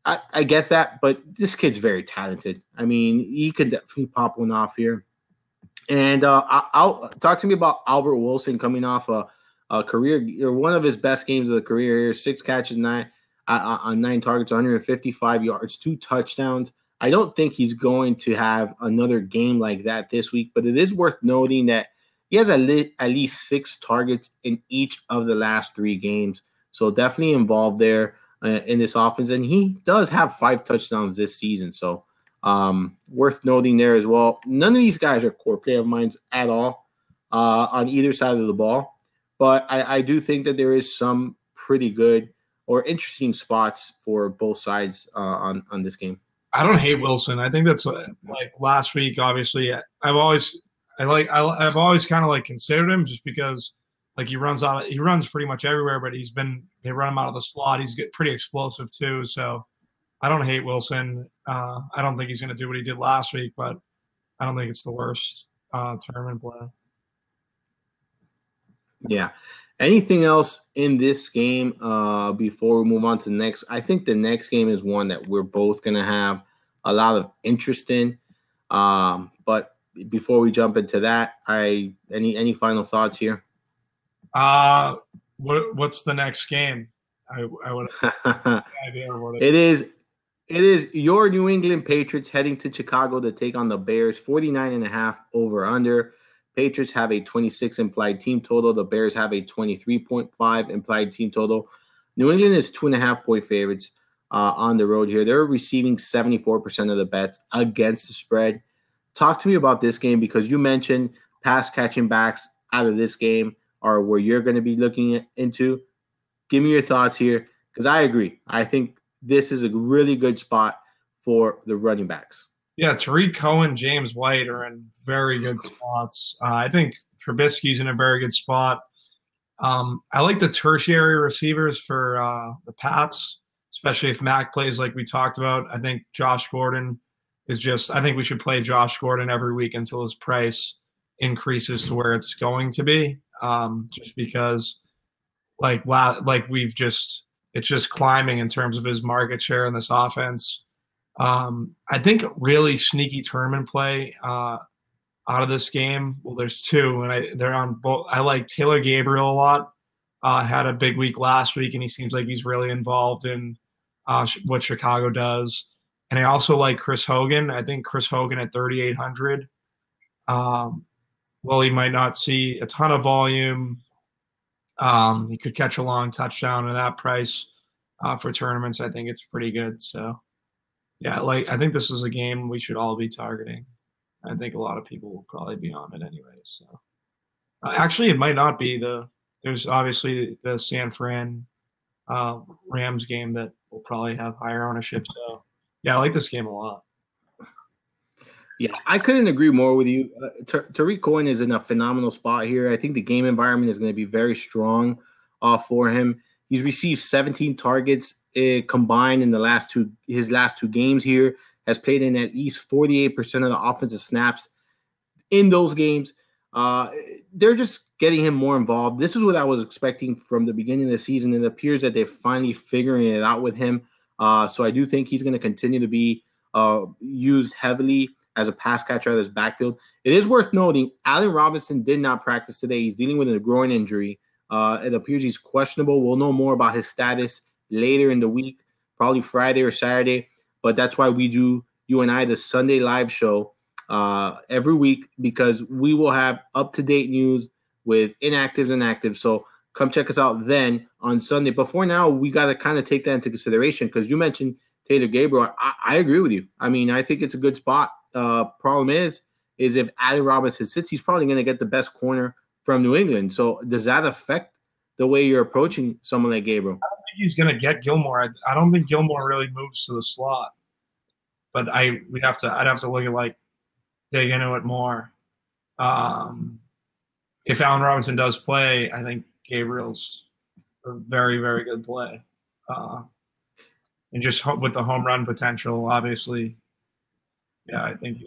I get that, but this kid's very talented. I mean, he could definitely pop one off here. And I'll talk to me about Albert Wilson coming off a career, or one of his best games of the career here. 6 catches, on 9 targets, 155 yards, 2 touchdowns. I don't think he's going to have another game like that this week, but it is worth noting that he has at least 6 targets in each of the last 3 games. So definitely involved there in this offense. And he does have 5 touchdowns this season. So worth noting there as well. None of these guys are core play of mine at all on either side of the ball. But I do think that there is some pretty good or interesting spots for both sides on this game. I don't hate Wilson. I think that's like last week. Obviously, I've always kind of like considered him just because like he runs pretty much everywhere, but they run him out of the slot. He's pretty explosive too. So I don't hate Wilson. I don't think he's going to do what he did last week, but I don't think it's the worst tournament play. Yeah. Anything else in this game before we move on to the next? I think the next game is one that we're both going to have a lot of interest in. But before we jump into that, any final thoughts here? What's the next game? I would have no idea what it is. It is your New England Patriots heading to Chicago to take on the Bears. 49.5 over under. Patriots have a 26 implied team total. The Bears have a 23.5 implied team total. New England is 2.5-point favorites on the road here. They're receiving 74% of the bets against the spread. Talk to me about this game because you mentioned pass catching backs out of this game are where you're going to be looking into. Give me your thoughts here because I agree. I think this is a really good spot for the running backs. Yeah, Tariq Cohen, James White are in very good spots. I think Trubisky's in a very good spot. I like the tertiary receivers for the Pats, especially if Mac plays like we talked about. I think Josh Gordon I think we should play Josh Gordon every week until his price increases to where it's going to be. Just because it's just climbing in terms of his market share in this offense. I think really sneaky tournament play out of this game. Well, there's 2, and they're on both. I like Taylor Gabriel a lot. Had a big week last week, and he seems like he's really involved in what Chicago does. And I also like Chris Hogan. I think Chris Hogan at 3,800. Well, he might not see a ton of volume. He could catch a long touchdown at that price for tournaments. I think it's pretty good. So. Yeah, I think this is a game we should all be targeting. I think a lot of people will probably be on it anyway. So, actually, it might not be there's obviously the San Fran Rams game that will probably have higher ownership. So, yeah, I like this game a lot. Yeah, I couldn't agree more with you. Tariq Cohen is in a phenomenal spot here. I think the game environment is going to be very strong for him. He's received 17 targets combined in his last two games here, has played in at least 48% of the offensive snaps in those games. They're just getting him more involved. This is what I was expecting from the beginning of the season. It appears that they're finally figuring it out with him. So I do think he's going to continue to be used heavily as a pass catcher out of this backfield. It is worth noting, Allen Robinson did not practice today. He's dealing with a groin injury. It appears he's questionable. We'll know more about his status later in the week, probably Friday or Saturday. But that's why we do, you and I, the Sunday live show every week, because we will have up-to-date news with inactives and actives. So come check us out then on Sunday. But for now, we got to kind of take that into consideration because you mentioned Taylor Gabriel. I agree with you. I mean, I think it's a good spot. Problem is if Allen Robinson sits, he's probably going to get the best corner from New England. So does that affect the way you're approaching someone like Gabriel? I don't think he's going to get Gilmore. I don't think Gilmore really moves to the slot. But I'd have to look at dig into it more. If Allen Robinson does play, I think Gabriel's a very, very good play. And just with the home run potential, obviously, yeah, I think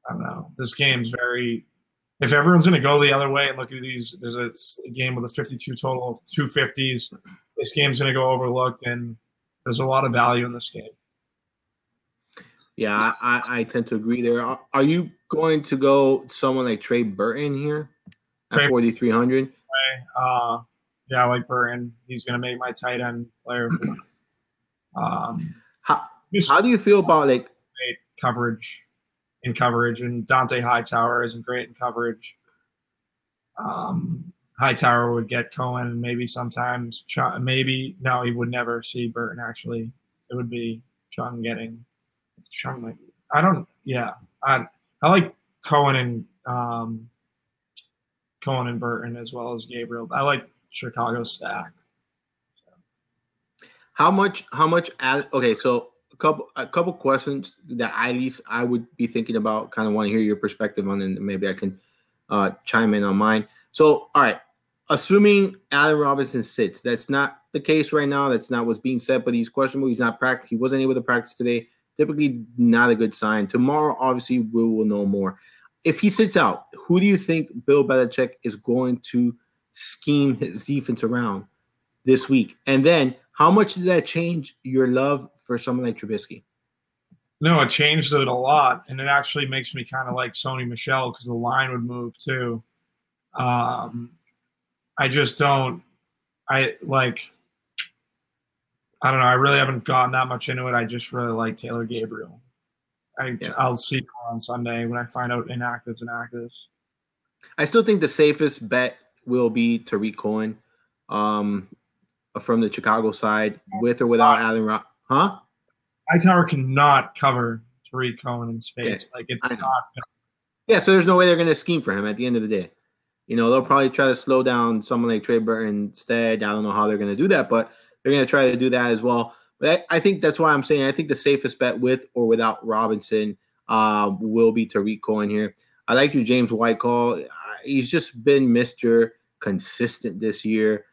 I don't know. This game's very – if everyone's going to go the other way and look at these, there's a game with a 52 total of 250s. This game's going to go overlooked, and there's a lot of value in this game. Yeah, I tend to agree there. Are you going to go someone like Trey Burton here at 4,300. Yeah, I like Burton. He's going to make my tight end player. How do you feel about like coverage, and Dante Hightower isn't great in coverage. Hightower would get Cohen, and maybe sometimes he would never see Burton. Actually, it would be Chung getting Chung. I like Cohen and Burton as well as Gabriel. I like Chicago's stack. How much? Okay, so a couple questions that at least I would be thinking about. Kind of want to hear your perspective on, and maybe I can chime in on mine. So, all right, assuming Allen Robinson sits, that's not the case right now. That's not what's being said. But he's questionable. He's not practice. He wasn't able to practice today. Typically, not a good sign. Tomorrow, obviously, we will know more. If he sits out, who do you think Bill Belichick is going to scheme his defense around this week? And then, how much does that change your love for someone like Trubisky? No, it changed it a lot, and it actually makes me kind of like Sony Michel because the line would move too. I just don't. I don't know. I really haven't gotten that much into it. I just really like Taylor Gabriel. I'll see him on Sunday when I find out inactives and actives. I still think the safest bet will be Tariq Cohen from the Chicago side, with or without Allen Rob. Huh? Hightower cannot cover Tariq Cohen in space. Okay. It's not. Yeah, so there's no way they're going to scheme for him at the end of the day. They'll probably try to slow down someone like Trey Burton instead. I don't know how they're going to do that, but they're going to try to do that as well. But I think that's why I'm saying I think the safest bet with or without Robinson will be Tariq Cohen here. I like your James White call. He's just been Mr. Consistent this year.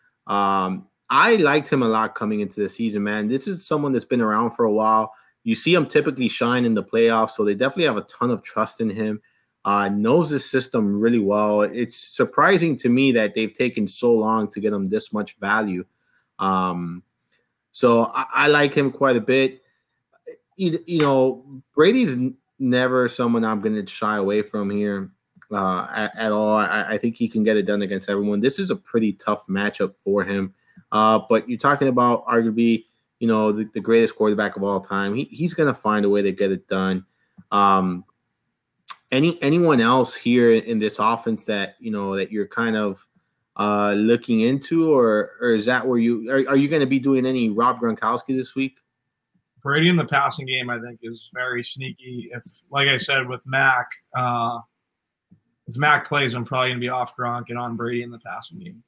I liked him a lot coming into the season, man. This is someone that's been around for a while. You see him typically shine in the playoffs, so they definitely have a ton of trust in him. Knows the system really well. It's surprising to me that they've taken so long to get him this much value. So I like him quite a bit. Brady's never someone I'm going to shy away from here at all. I think he can get it done against everyone. This is a pretty tough matchup for him. But you're talking about arguably, the greatest quarterback of all time. He's going to find a way to get it done. Anyone else here in this offense that you're kind of looking into, or is that where are you going to be doing any Rob Gronkowski this week? Brady in the passing game, I think, is very sneaky. If, like I said, with Mac, if Mac plays, I'm probably going to be off Gronk and on Brady in the passing game.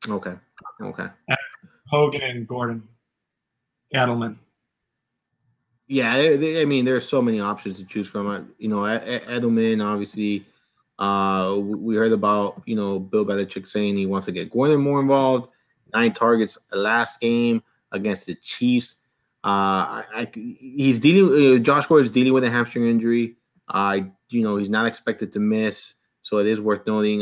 Okay. And Hogan and Gordon, Edelman. Yeah, I mean, there's so many options to choose from. Edelman, obviously, we heard about, Bill Belichick saying he wants to get Gordon more involved. 9 targets last game against the Chiefs. He's dealing. Josh Gordon's dealing with a hamstring injury. He's not expected to miss, so it is worth noting.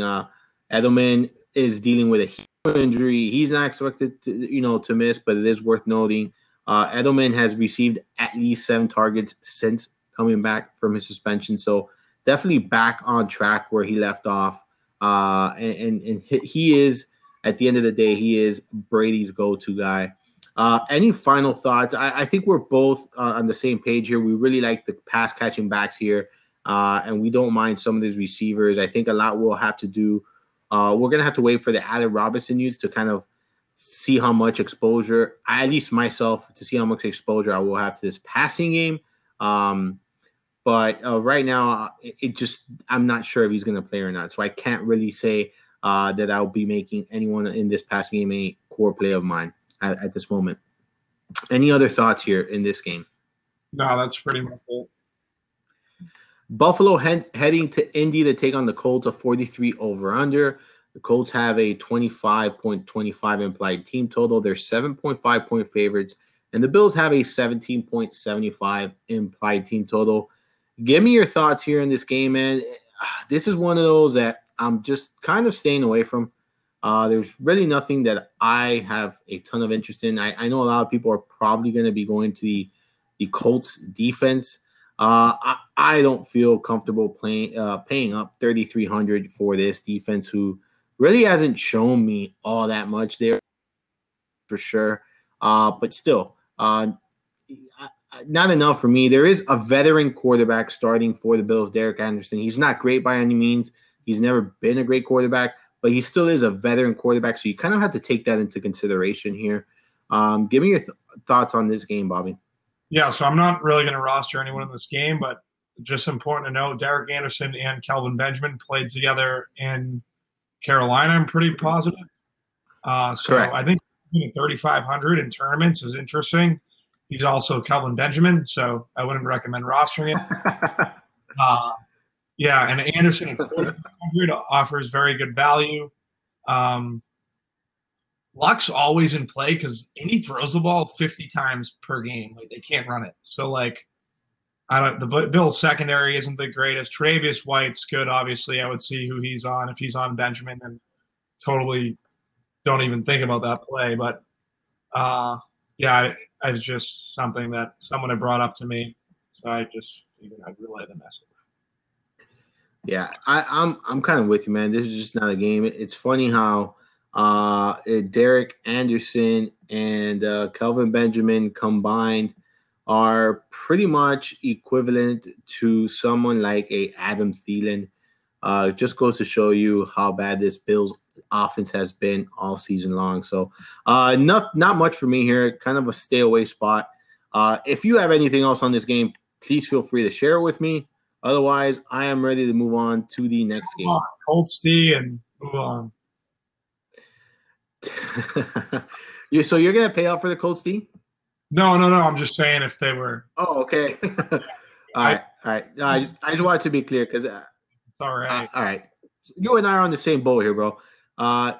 Edelman is dealing with a heel injury. He's not expected to miss, but it is worth noting. Edelman has received at least 7 targets since coming back from his suspension, so definitely back on track where he left off. And he is, at the end of the day, he is Brady's go-to guy. Any final thoughts? I think we're both on the same page here. We really like the pass-catching backs here, and we don't mind some of these receivers. I think a lot we'll have to do. We're going to have to wait for the Allen Robinson news to kind of see how much exposure, at least myself, to see how much exposure I will have to this passing game. But right now, I'm not sure if he's going to play or not. So I can't really say that I'll be making anyone in this passing game a core play of mine at this moment. Any other thoughts here in this game? No, that's pretty much it. Buffalo heading to Indy to take on the Colts, a 43 over-under. The Colts have a 25.25 implied team total. They're 7.5 point favorites. And the Bills have a 17.75 implied team total. Give me your thoughts here in this game, man. This is one of those that I'm just kind of staying away from. There's really nothing that I have a ton of interest in. I know a lot of people are probably going to be going to the Colts defense. I don't feel comfortable paying up 3,300 for this defense, who really hasn't shown me all that much there for sure. But still, not enough for me. There is a veteran quarterback starting for the Bills, Derek Anderson. He's not great by any means. He's never been a great quarterback, but he still is a veteran quarterback. So you kind of have to take that into consideration here. Give me your thoughts on this game, Bobby. Yeah, so I'm not really going to roster anyone in this game, but just important to know, Derek Anderson and Kelvin Benjamin played together in Carolina. I'm pretty positive. Correct. I think 3,500 in tournaments is interesting. He's also Kelvin Benjamin, so I wouldn't recommend rostering him. Yeah, and Anderson at 4,500 offers very good value. Luck's always in play because Indy throws the ball 50 times per game. Like, they can't run it. So, like, the Bills secondary isn't the greatest. Tre'Davious White's good, obviously. I would see who he's on. If he's on Benjamin, then totally don't even think about that play. But, yeah, it's just something that someone had brought up to me. So I just figured I'd relay the message. Yeah, I'm kind of with you, man. This is just not a game. It's funny how Derek Anderson and Kelvin Benjamin combined are pretty much equivalent to someone like a Adam Thielen. It just goes to show you how bad this Bills offense has been all season long. So not much for me here. Kind of a stay away spot. If you have anything else on this game, please feel free to share it with me. Otherwise, I am ready to move on to the next game. Colts D and move on. So you're gonna pay out for the Colts D? No. I'm just saying if they were. Oh, okay. All right. I just wanted to be clear because. All right. All right. You and I are on the same boat here, bro.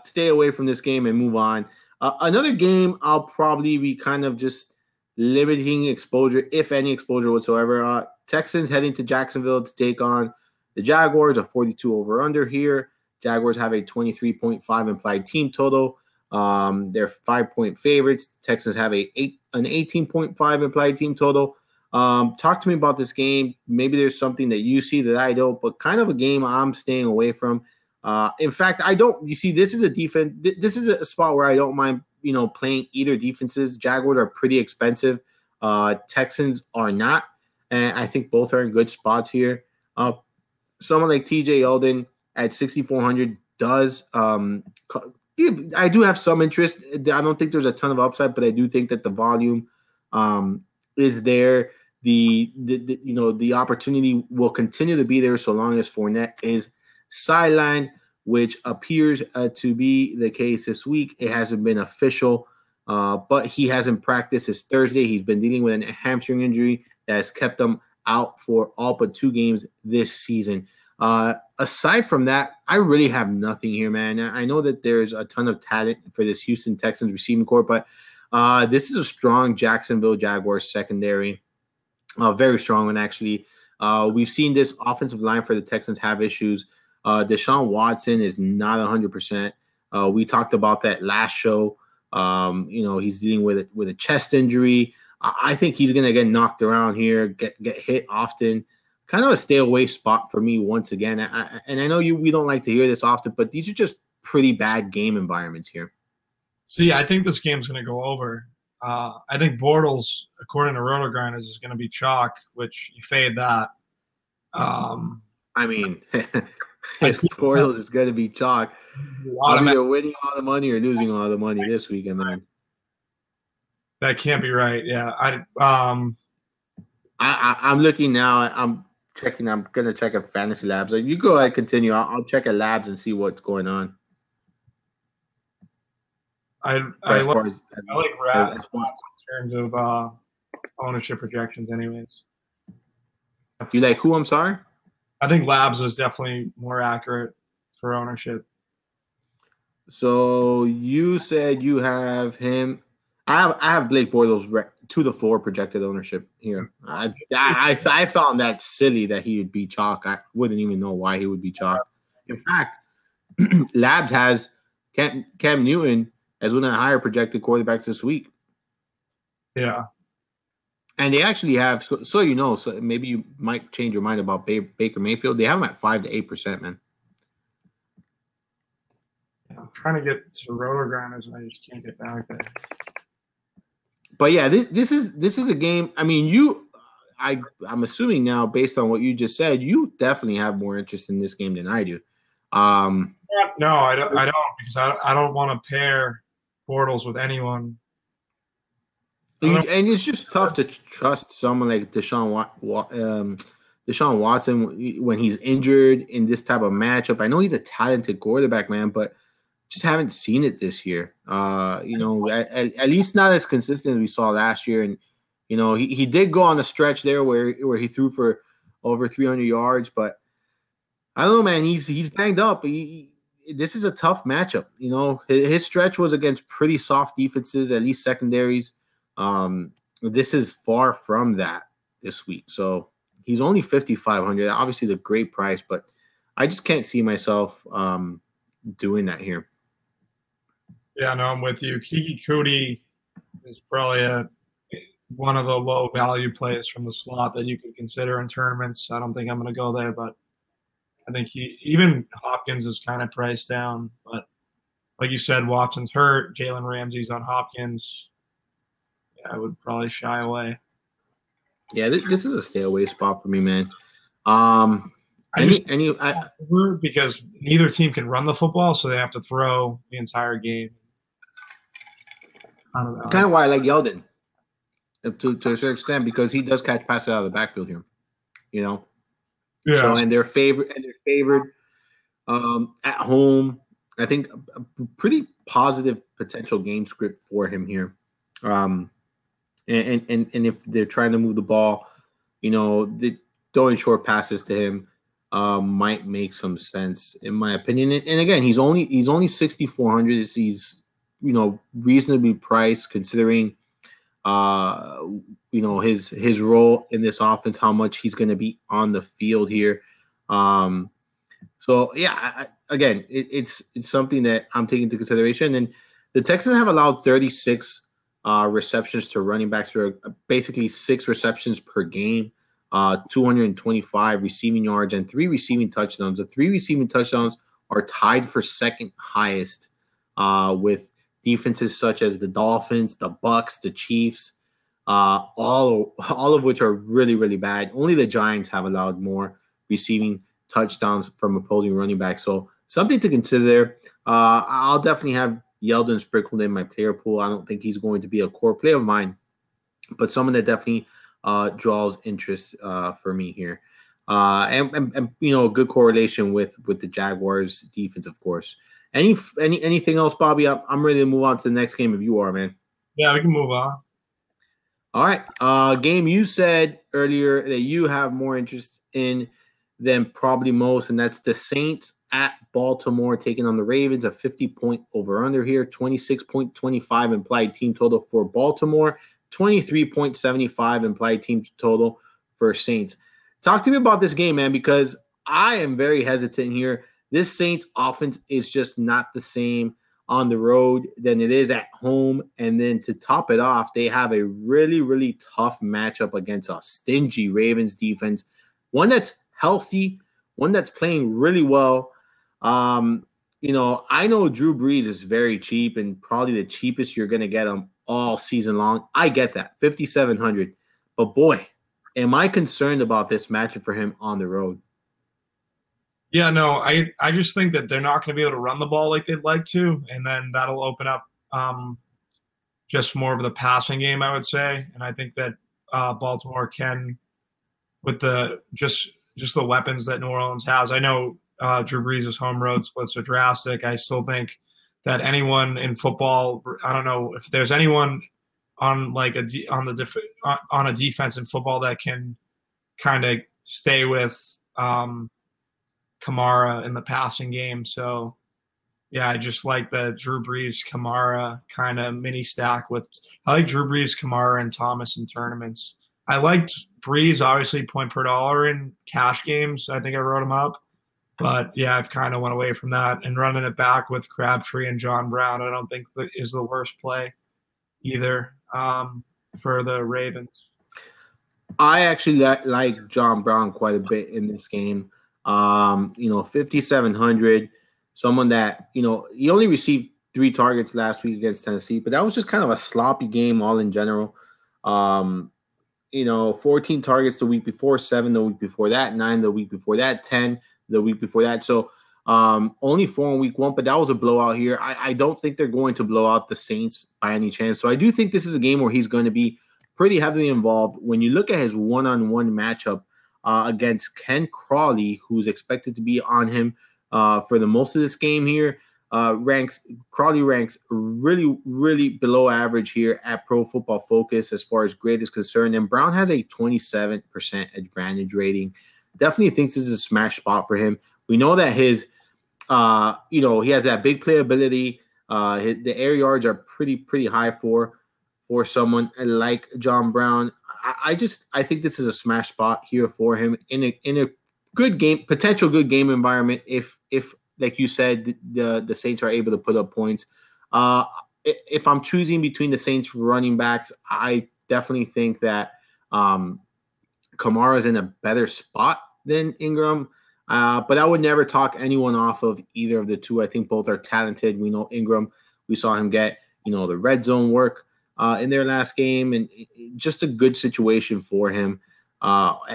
Stay away from this game and move on. Another game, I'll probably be kind of just limiting exposure, if any exposure whatsoever. Texans heading to Jacksonville to take on the Jaguars, a 42 over under here. Jaguars have a 23.5 implied team total. They're 5-point favorites. Texans have an 18.5 implied team total. Talk to me about this game. Maybe there's something that you see that I don't, but kind of a game I'm staying away from. In fact, I don't. You see, this is a defense. This is a spot where I don't mind, playing either defenses. Jaguars are pretty expensive. Texans are not, and I think both are in good spots here. Someone like TJ Yeldon at 6,400 does. I do have some interest. I don't think there's a ton of upside, but I do think that the volume is there. The opportunity will continue to be there so long as Fournette is sidelined, which appears to be the case this week. It hasn't been official, but he hasn't practiced since Thursday. He's been dealing with a hamstring injury that has kept him out for all but 2 games this season. Aside from that, I really have nothing here, man. I know that there's a ton of talent for this Houston Texans receiving corps, but this is a strong Jacksonville Jaguars secondary. Very strong one, actually. We've seen this offensive line for the Texans have issues. Deshaun Watson is not 100%. We talked about that last show. He's dealing with a chest injury. I think he's going to get knocked around here, get hit often. Kind of a stay away spot for me once again. And I know we don't like to hear this often, but these are just pretty bad game environments here. See, I think this game's going to go over. I think Bortles, according to Roto Grinders, is going to be chalk, which you fade that. I mean, Bortles is going to be chalk. Either winning all the money or losing all the money this weekend, man. That can't be right. Yeah, I'm looking now. I'm checking. I'm gonna check at Fantasy Labs. You go ahead, continue. I'll check at Labs and see what's going on. I like Rat in terms of ownership projections, anyways. You like who? I'm sorry. I think Labs is definitely more accurate for ownership. So you said you have him. I have Blake Bortles 2-4 projected ownership here. I found that silly that he would be chalk. I wouldn't even know why he would be chalk. In fact, Labs has Cam Newton as one of the higher projected quarterbacks this week. Yeah. And they actually have, so you know, so maybe you might change your mind about Baker Mayfield. They have him at 5 to 8%, man. Yeah, I'm trying to get to Roto-Grinders, and I just can't get back there. But yeah, this is a game. I mean, I'm assuming now, based on what you just said, you definitely have more interest in this game than I do. No, I don't because I don't want to pair Bortles with anyone. And it's just tough to trust someone like Deshaun Watson when he's injured in this type of matchup. I know he's a talented quarterback, man, but just haven't seen it this year. At least not as consistent as we saw last year. And he did go on a stretch there where he threw for over 300 yards, but I don't know, man. He's banged up. This is a tough matchup. His stretch was against pretty soft defenses, at least secondaries. This is far from that this week. So he's only 5,500. Obviously, the great price, but I just can't see myself doing that here. Yeah, no, I'm with you. Kiki Cootie is probably one of the low value plays from the slot that you could consider in tournaments. I don't think I'm going to go there, but I think even Hopkins is kind of priced down. But like you said, Watson's hurt. Jalen Ramsey's on Hopkins. Yeah, I would probably shy away. Yeah, this is a stay away spot for me, man. Because neither team can run the football, so they have to throw the entire game. I don't know. Kind of why I like Yeldon to a certain extent, because he does catch passes out of the backfield here. Yeah. So and they're favored at home. I think a pretty positive potential game script for him here. And if they're trying to move the ball, throwing short passes to him might make some sense in my opinion. And again, he's only 6,400. He's reasonably priced considering his role in this offense, how much he's going to be on the field here. So yeah, again, it's something that I'm taking into consideration. And the Texans have allowed 36 receptions to running backs, for basically 6 receptions per game, 225 receiving yards, and 3 receiving touchdowns. The 3 receiving touchdowns are tied for second highest with defenses such as the Dolphins, the Bucks, the Chiefs, all of which are really, really bad. Only the Giants have allowed more receiving touchdowns from opposing running backs. So something to consider there. I'll definitely have Yeldon sprinkled in my player pool. I don't think he's going to be a core play of mine, but someone that definitely draws interest for me here. And a good correlation with the Jaguars defense, of course. Anything else, Bobby? I'm ready to move on to the next game if you are, man. Yeah, we can move on. All right. Game you said earlier that you have more interest in than probably most, and that's the Saints at Baltimore taking on the Ravens. A 50-point over-under here, 26.25 implied team total for Baltimore, 23.75 implied team total for Saints. Talk to me about this game, man, because I am very hesitant here. This Saints offense is just not the same on the road than it is at home. And then to top it off, they have a really, really tough matchup against a stingy Ravens defense, one that's healthy, one that's playing really well. I know Drew Brees is very cheap and probably the cheapest you're going to get him all season long. I get that, 5,700. But boy, am I concerned about this matchup for him on the road. Yeah, no, I just think that they're not going to be able to run the ball like they'd like to, and then that'll open up just more of the passing game, I would say. And I think that Baltimore can, with the just the weapons that New Orleans has. I know Drew Brees' home road splits are drastic. I still think that anyone in football, I don't know if there's anyone on like on a defense in football that can kind of stay with Kamara in the passing game. So yeah, I just like the Drew Brees Kamara kind of mini stack I like Drew Brees, Kamara, and Thomas in tournaments. I liked Brees, obviously point per dollar in cash games. I think I wrote him up. But yeah, I've kind of went away from that, and running it back with Crabtree and John Brown, I don't think is the worst play either for the Ravens. I actually like John Brown quite a bit in this game. 5,700, someone that, he only received 3 targets last week against Tennessee, but that was just kind of a sloppy game all in general. Um, 14 targets the week before, 7 the week before that, 9 the week before that, 10 the week before that. So only 4 in week 1, but that was a blowout here. I don't think they're going to blow out the Saints by any chance. So I do think this is a game where he's going to be pretty heavily involved. When you look at his one-on-one matchup against Ken Crawley, who's expected to be on him for the most of this game here, Crawley ranks really, really below average here at Pro Football Focus as far as grade is concerned. And Brown has a 27% advantage rating. Definitely thinks this is a smash spot for him. We know that he has that big playability. The air yards are pretty high for someone like John Brown. I think this is a smash spot here for him in a good game, potential good game environment. If like you said, the Saints are able to put up points. If I'm choosing between the Saints running backs, I definitely think that Kamara is in a better spot than Ingram. But I would never talk anyone off of either of the two. I think both are talented. We know Ingram. We saw him get, the red zone work in their last game, and just a good situation for him.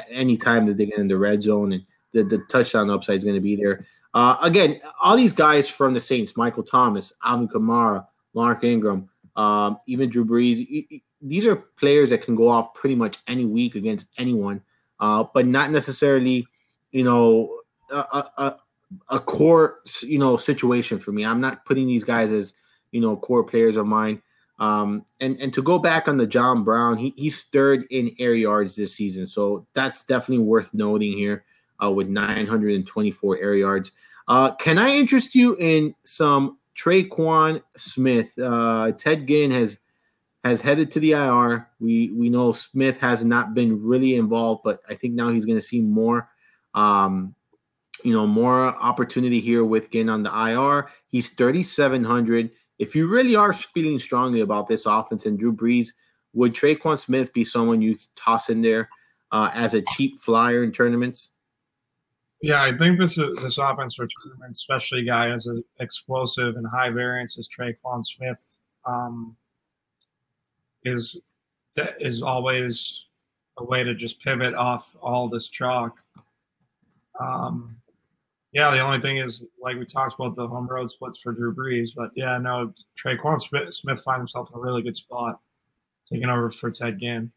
Anytime that they get in the red zone, and the touchdown upside is going to be there. Again, all these guys from the Saints, Michael Thomas, Alvin Kamara, Mark Ingram, even Drew Brees, these are players that can go off pretty much any week against anyone, but not necessarily, a core, situation for me. I'm not putting these guys as, core players of mine. And to go back on the John Brown, he's third in air yards this season. So that's definitely worth noting here with 924 air yards. Can I interest you in some Traquan Smith? Ted Ginn has headed to the IR. We know Smith has not been really involved, but I think now he's going to see more more opportunity here with Ginn on the IR. He's 3,700. If you really are feeling strongly about this offense and Drew Brees, would Traquan Smith be someone you toss in there as a cheap flyer in tournaments? Yeah, I think this offense for tournaments, especially a guy as explosive and high variance as Traquan Smith, is always a way to just pivot off all this chalk. The only thing is, like we talked about, the home road splits for Drew Brees. But yeah, no, Traquan Smith finds himself in a really good spot, taking over for Ted Ginn.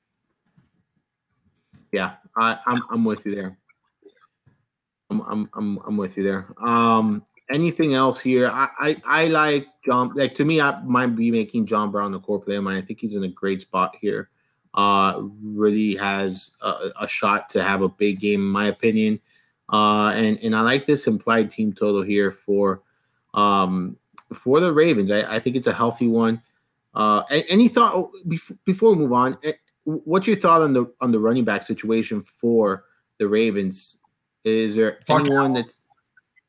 Yeah, I'm with you there. I'm with you there. Anything else here? I like John. Like, to me, I might be making John Brown the core player. I think he's in a great spot here. Really has a shot to have a big game, in my opinion. And I like this implied team total here for the Ravens. I think it's a healthy one. Any thought before we move on? What's your thought on the running back situation for the Ravens? Is there anyone that's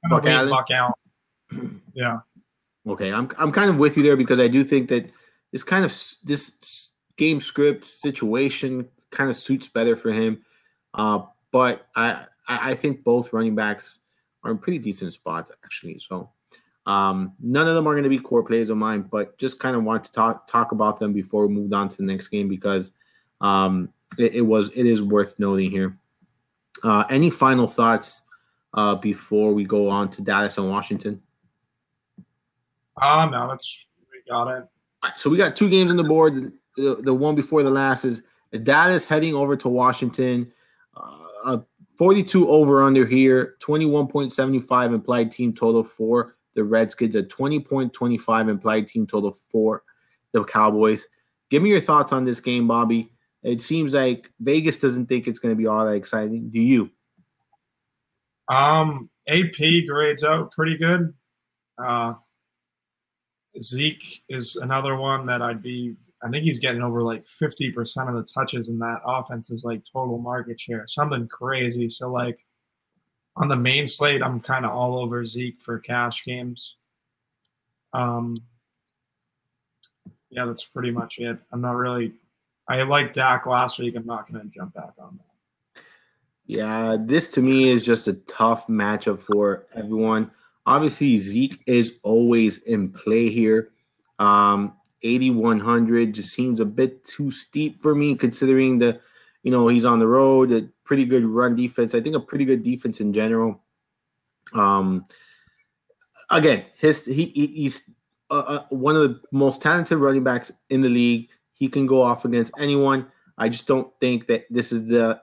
Buck Allen? Yeah. Okay, I'm kind of with you there, because I do think that this game script situation kind of suits better for him. But I think both running backs are in pretty decent spots, actually. So none of them are going to be core players of mine, but just kind of want to talk about them before we moved on to the next game, because it is worth noting here. Any final thoughts before we go on to Dallas and Washington? No, we got it. All right, so we got 2 games on the board. The one before the last is Dallas heading over to Washington. 42 over under here, 21.75 implied team total for the Redskins, a 20.25 implied team total for the Cowboys. Give me your thoughts on this game, Bobby. It seems like Vegas doesn't think it's going to be all that exciting. Do you? AP grades out pretty good. Zeke is another one that I think he's getting over like 50% of the touches in that offense is like total market share, something crazy. So like on the main slate, I'm kind of all over Zeke for cash games. Yeah, that's pretty much it. I'm not really I liked Dak last week. I'm not going to jump back on that. Yeah, this to me is just a tough matchup for everyone. Obviously, Zeke is always in play here. 8,100 just seems a bit too steep for me, considering he's on the road, a pretty good run defense. I think a pretty good defense in general. Again, he's one of the most talented running backs in the league. He can go off against anyone. I just don't think that this is a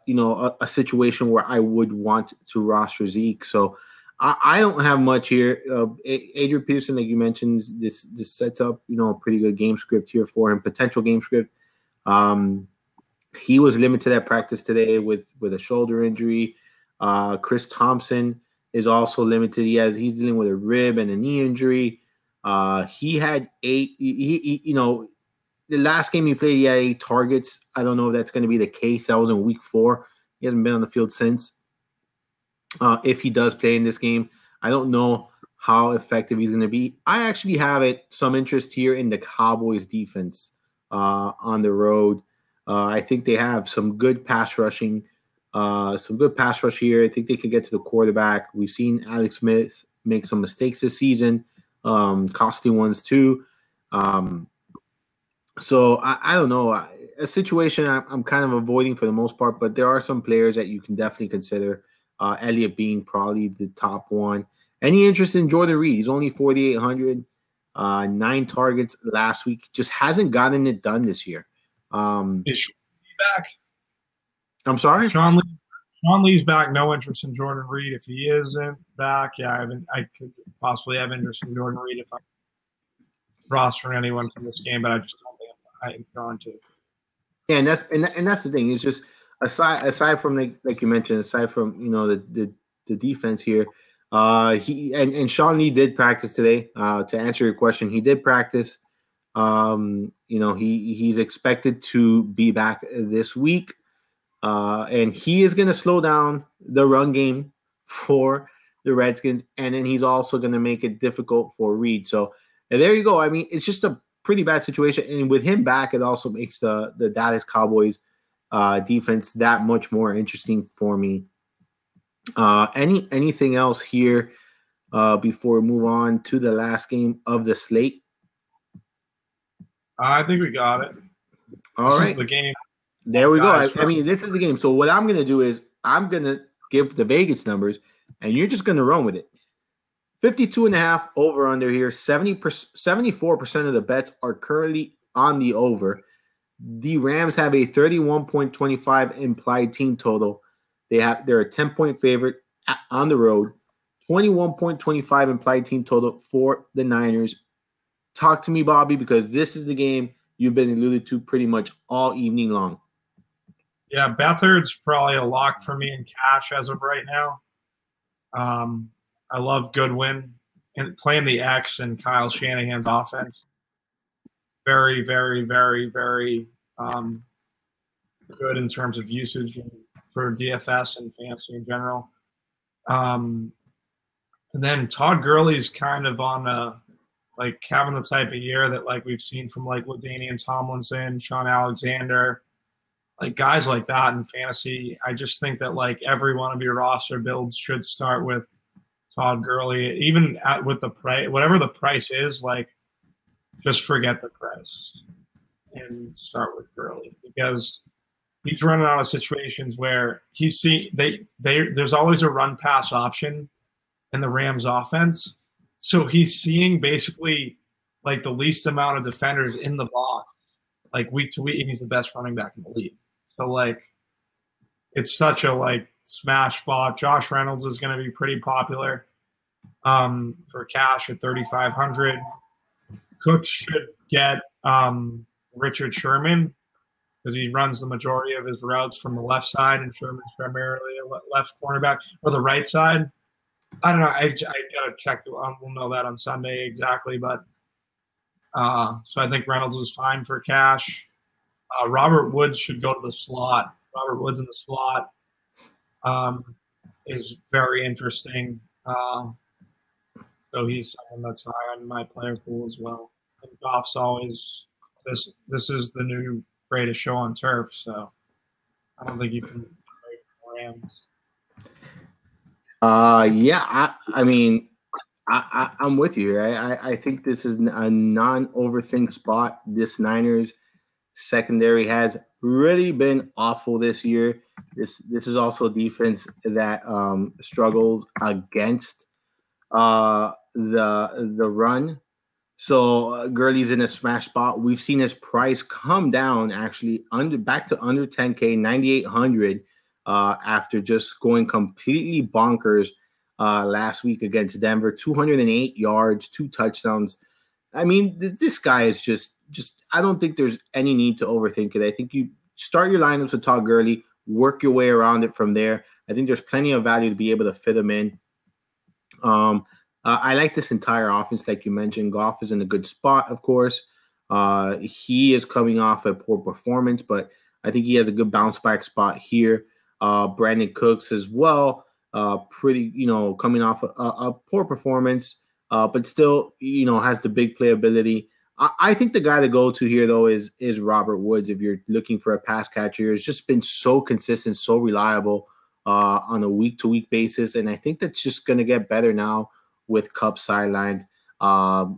situation where I would want to roster Zeke. So I don't have much here. Adrian Peterson, like you mentioned, this sets up a pretty good game script here for him, potential game script. He was limited at practice today with a shoulder injury. Chris Thompson is also limited. He's dealing with a rib and a knee injury. He had 8. The last game he played, he had 8 targets. I don't know if that's going to be the case. That was in week 4. He hasn't been on the field since. If he does play in this game, I don't know how effective he's going to be. I actually have some interest here in the Cowboys defense on the road. I think they have some good pass rushing, some good pass rush here. I think they can get to the quarterback. We've seen Alex Smith make some mistakes this season, costly ones too. So I don't know. A situation I'm kind of avoiding for the most part, but there are some players that you can definitely consider. Elliott being probably the top one. Any interest in Jordan Reed? He's only 4,800, 9 targets last week. Just hasn't gotten it done this year. Is Sean Lee back? I'm sorry? Sean Lee's back. No interest in Jordan Reed. If he isn't back, I could possibly have interest in Jordan Reed if I'm rostering anyone from this game, but I just don't think I'm drawn to. Yeah, and that's the thing. It's just aside from like you mentioned, aside from the defense here, he and Sean Lee did practice today. To answer your question, he did practice. He's expected to be back this week, and he is going to slow down the run game for the Redskins, and then he's also going to make it difficult for Reed. So there you go. I mean, it's just a pretty bad situation, and with him back, it also makes the Dallas Cowboys defense that much more interesting for me. Anything else here before we move on to the last game of the slate? I think we got it. All right. This is the game. There we go. I mean, this is the game. So what I'm going to do is I'm going to give the Vegas numbers, and you're just going to run with it. 52.5 over under here. 74% of the bets are currently on the over. The Rams have a 31.25 implied team total. They're a 10-point favorite on the road. 21.25 implied team total for the Niners. Talk to me, Bobby, because this is the game you've been alluded to pretty much all evening long. Yeah, Beathard's probably a lock for me in cash as of right now. I love Goodwin and playing the X and Kyle Shanahan's offense. Very, very, very, very good in terms of usage for DFS and fantasy in general. And then Todd Gurley's kind of on having the type of year that we've seen from LaDainian Tomlinson, Sean Alexander, guys like that in fantasy. I just think that every one of your roster builds should start with Todd Gurley, even with the price, whatever the price is, just forget the price and start with Gurley, because he's running out of situations where there's always a run pass option in the Rams offense. So he's seeing basically the least amount of defenders in the box, week to week, and he's the best running back in the league. So it's such a smash spot. Josh Reynolds is going to be pretty popular for cash at 3,500. Cook should get Richard Sherman because he runs the majority of his routes from the left side, and Sherman's primarily a left cornerback, or the right side. I don't know. I got to check. We'll know that on Sunday exactly. But so I think Reynolds was fine for cash. Robert Woods should go to the slot. Robert Woods in the slot is very interesting. So he's someone that's high on my player pool as well. And Goff's always this is the new create a show on turf. So I don't think you can play for the Rams. Yeah, I mean, I'm with you. I think this is a non-overthink spot. This Niners secondary has really been awful this year. This is also a defense that struggles against the run. So Gurley's in a smash spot. We've seen his price come down actually back to under 10K, 9,800 after just going completely bonkers last week against Denver. 208 yards, 2 touchdowns. I mean, this guy is just I don't think there's any need to overthink it. I think you start your lineups with Todd Gurley, work your way around it from there. I think there's plenty of value to be able to fit him in. I like this entire offense, like you mentioned. Goff is in a good spot, of course. He is coming off a poor performance, but I think he has a good bounce back spot here. Brandon Cooks as well, pretty, coming off a poor performance, but still, has the big playability. I think the guy to go to here, though, is Robert Woods. If you're looking for a pass catcher, he's just been so consistent, so reliable on a week-to-week basis, and I think that's just going to get better now with Kupp sidelined.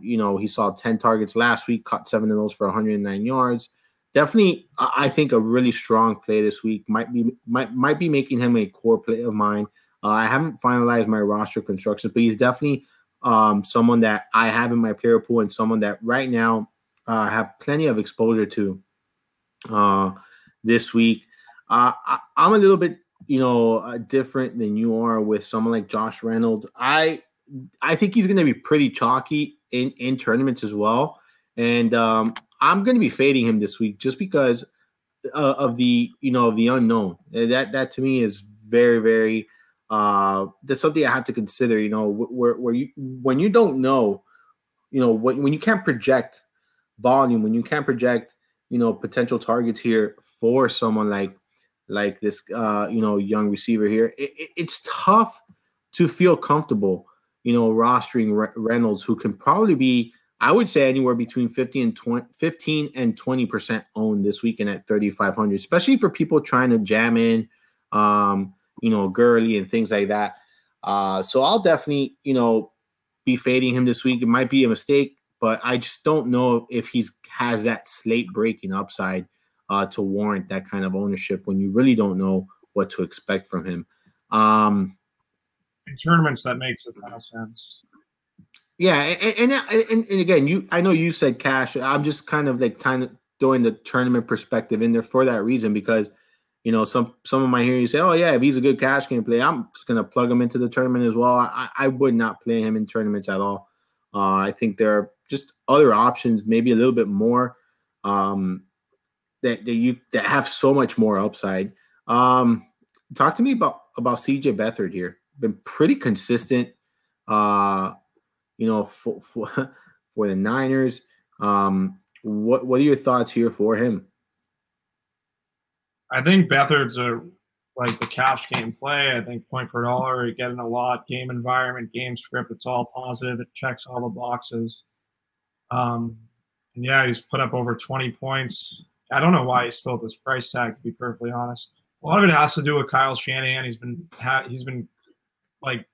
He saw 10 targets last week, caught 7 of those for 109 yards. Definitely, I think a really strong play this week. Might be making him a core play of mine. I haven't finalized my roster construction, but he's definitely someone that I have in my player pool and someone that right now have plenty of exposure to this week. I'm a little bit, different than you are with someone like Josh Reynolds. I think he's going to be pretty chalky in tournaments as well. And I'm going to be fading him this week just because of the unknown. That to me is very, very that's something I have to consider, when you don't know, when you can't project volume, when you can't project, potential targets here for someone like this, young receiver here, it's tough to feel comfortable, rostering Reynolds, who can probably be, I would say, anywhere between 15 and 20% owned this weekend at 3,500, especially for people trying to jam in, Gurley and things like that. So I'll definitely, be fading him this week. It might be a mistake, but I just don't know if he has that slate breaking upside to warrant that kind of ownership when you really don't know what to expect from him. In tournaments, that makes a ton of sense. Yeah, and again, I know you said cash. I'm just kind of throwing the tournament perspective in there for that reason, because some might hear you say, "Oh yeah, if he's a good cash game play, I'm just gonna plug him into the tournament as well." I would not play him in tournaments at all. I think there are just other options, maybe a little bit more, that have so much more upside. Talk to me about CJ Beathard here. Been pretty consistent, for the Niners. What are your thoughts here for him? I think Beathard's the cash game play. I think point per dollar, you're getting a lot. Game environment, game script, it's all positive. It checks all the boxes. And yeah, he's put up over 20 points. I don't know why he's still at this price tag, to be perfectly honest. A lot of it has to do with Kyle Shanahan. He's been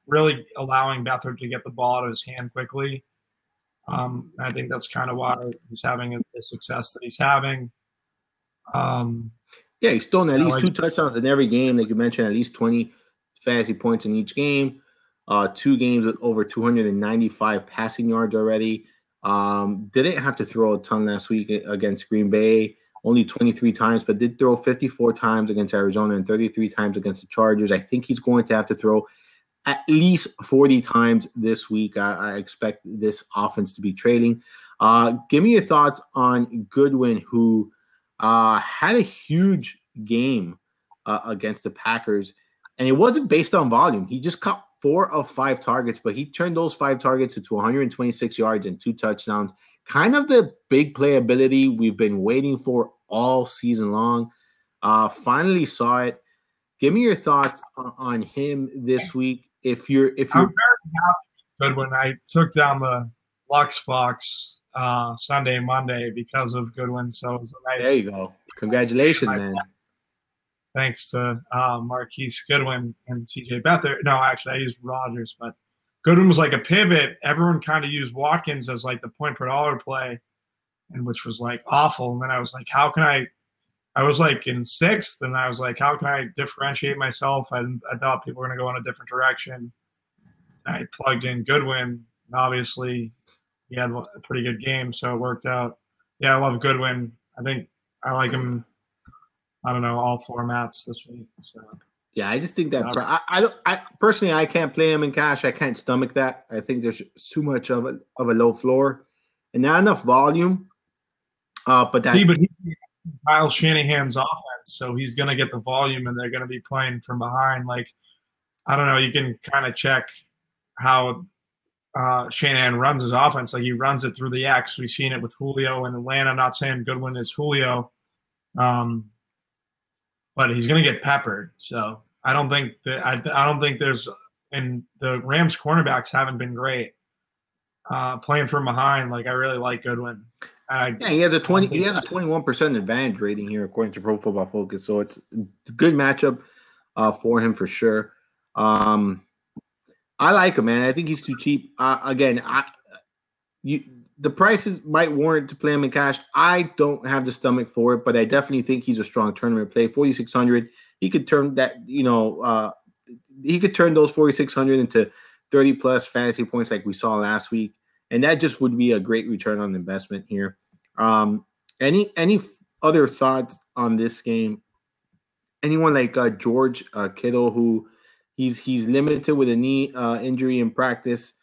really allowing Beathard to get the ball out of his hand quickly. I think that's kind of why he's having the success that he's having. Yeah, he's thrown at least 2 touchdowns in every game. Like you mentioned, at least 20 fantasy points in each game. 2 games with over 295 passing yards already. Didn't have to throw a ton last week against Green Bay, only 23 times, but did throw 54 times against Arizona and 33 times against the Chargers. I think he's going to have to throw at least 40 times this week. I expect this offense to be trailing. Give me your thoughts on Goodwin, who had a huge game against the Packers, and it wasn't based on volume. He just caught 4 of 5 targets, but he turned those 5 targets into 126 yards and 2 touchdowns. Kind of the big playability we've been waiting for all season long. Finally saw it. Give me your thoughts on him this week. I'm very happy Goodwin. I took down the Lux box Sunday, Monday because of Goodwin. So it was a nice. There you go. Congratulations, man. Thanks to Marquise Goodwin and CJ Beathard. No, actually, I used Rodgers, but Goodwin was like a pivot. Everyone kind of used Watkins as like the point per dollar play, and which was like awful. And then I was like, how can I was like in sixth, and I was like, how can I differentiate myself? I thought people were going to go in a different direction. I plugged in Goodwin, and obviously he had a pretty good game, so it worked out. Yeah, I love Goodwin. I think I like him, I don't know, all formats this week. So yeah, I just think that I personally I can't play him in cash. I can't stomach that. I think there's too much of a low floor and not enough volume. But he's Kyle Shanahan's offense, so he's going to get the volume, and they're going to be playing from behind. Like, I don't know, you can kind of check how Shanahan runs his offense. Like, he runs it through the X. We've seen it with Julio in Atlanta. I'm not saying Goodwin is Julio, but he's going to get peppered. So I don't think there's – and the Rams cornerbacks haven't been great playing from behind. Like, I really like Goodwin. Yeah, he has a 21% advantage rating here according to Pro Football Focus, so it's a good matchup for him for sure. I like him, man. I think he's too cheap. The prices might warrant to play him in cash. I don't have the stomach for it, but I definitely think he's a strong tournament play. 4,600, he could turn that. He could turn those 4,600 into 30 plus fantasy points like we saw last week. And that just would be a great return on investment here. Any other thoughts on this game? Anyone like George Kittle, who he's limited with a knee injury in practice.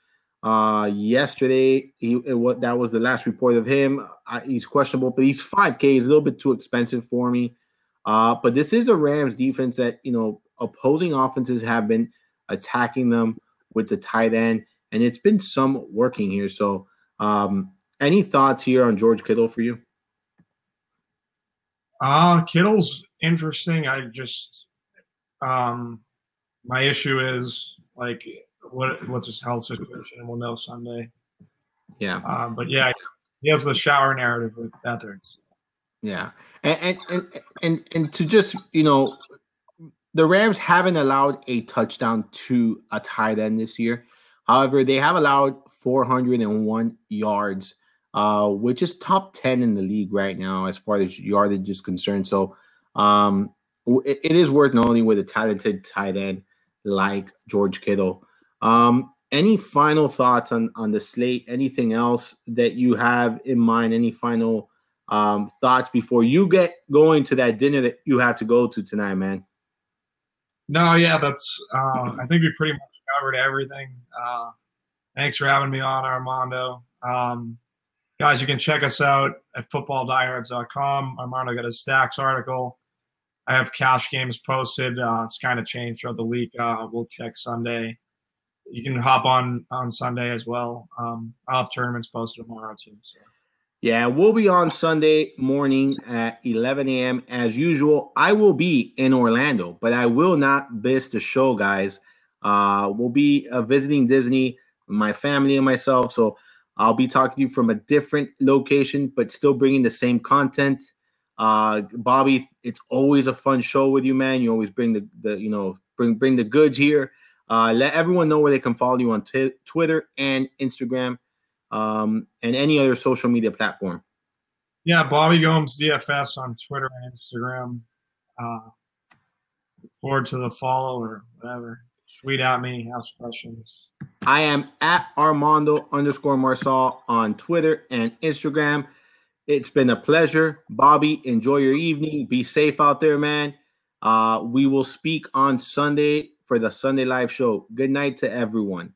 Yesterday, that was the last report of him. He's questionable, but he's 5K. He's a little bit too expensive for me. But this is a Rams defense that opposing offenses have been attacking them with the tight end. And it's been some working here. So any thoughts here on George Kittle for you? Kittle's interesting. I just my issue is like what's his health situation, and we'll know Sunday. Yeah. But yeah, he has the shower narrative with Diehards. Yeah. And to just, the Rams haven't allowed a touchdown to a tight end this year. However, they have allowed 401 yards, which is top 10 in the league right now as far as yardage is concerned. So it is worth noting with a talented tight end like George Kittle. Any final thoughts on the slate? Anything else that you have in mind? Any final thoughts before you get going to that dinner that you have to go to tonight, man? No, yeah, that's I think we pretty much covered everything. Thanks for having me on, Armando. Guys, you can check us out at footballdiehards.com. Armando got a stacks article. I have cash games posted. It's kind of changed throughout the week. We'll check Sunday. You can hop on Sunday as well. I'll have tournaments posted tomorrow too. So. Yeah, we'll be on Sunday morning at 11 a.m. as usual. I will be in Orlando, but I will not miss the show, guys. We'll be visiting Disney, my family and myself. So I'll be talking to you from a different location, but still bringing the same content. Bobby, it's always a fun show with you, man. You always bring bring the goods here. Let everyone know where they can follow you on Twitter and Instagram, and any other social media platform. Yeah, Bobby Gomes DFS on Twitter and Instagram. Look forward to the follow or whatever. Tweet at me, ask questions. I am at Armando_Marsal on Twitter and Instagram. It's been a pleasure. Bobby, enjoy your evening. Be safe out there, man. We will speak on Sunday for the Sunday Live show. Good night to everyone.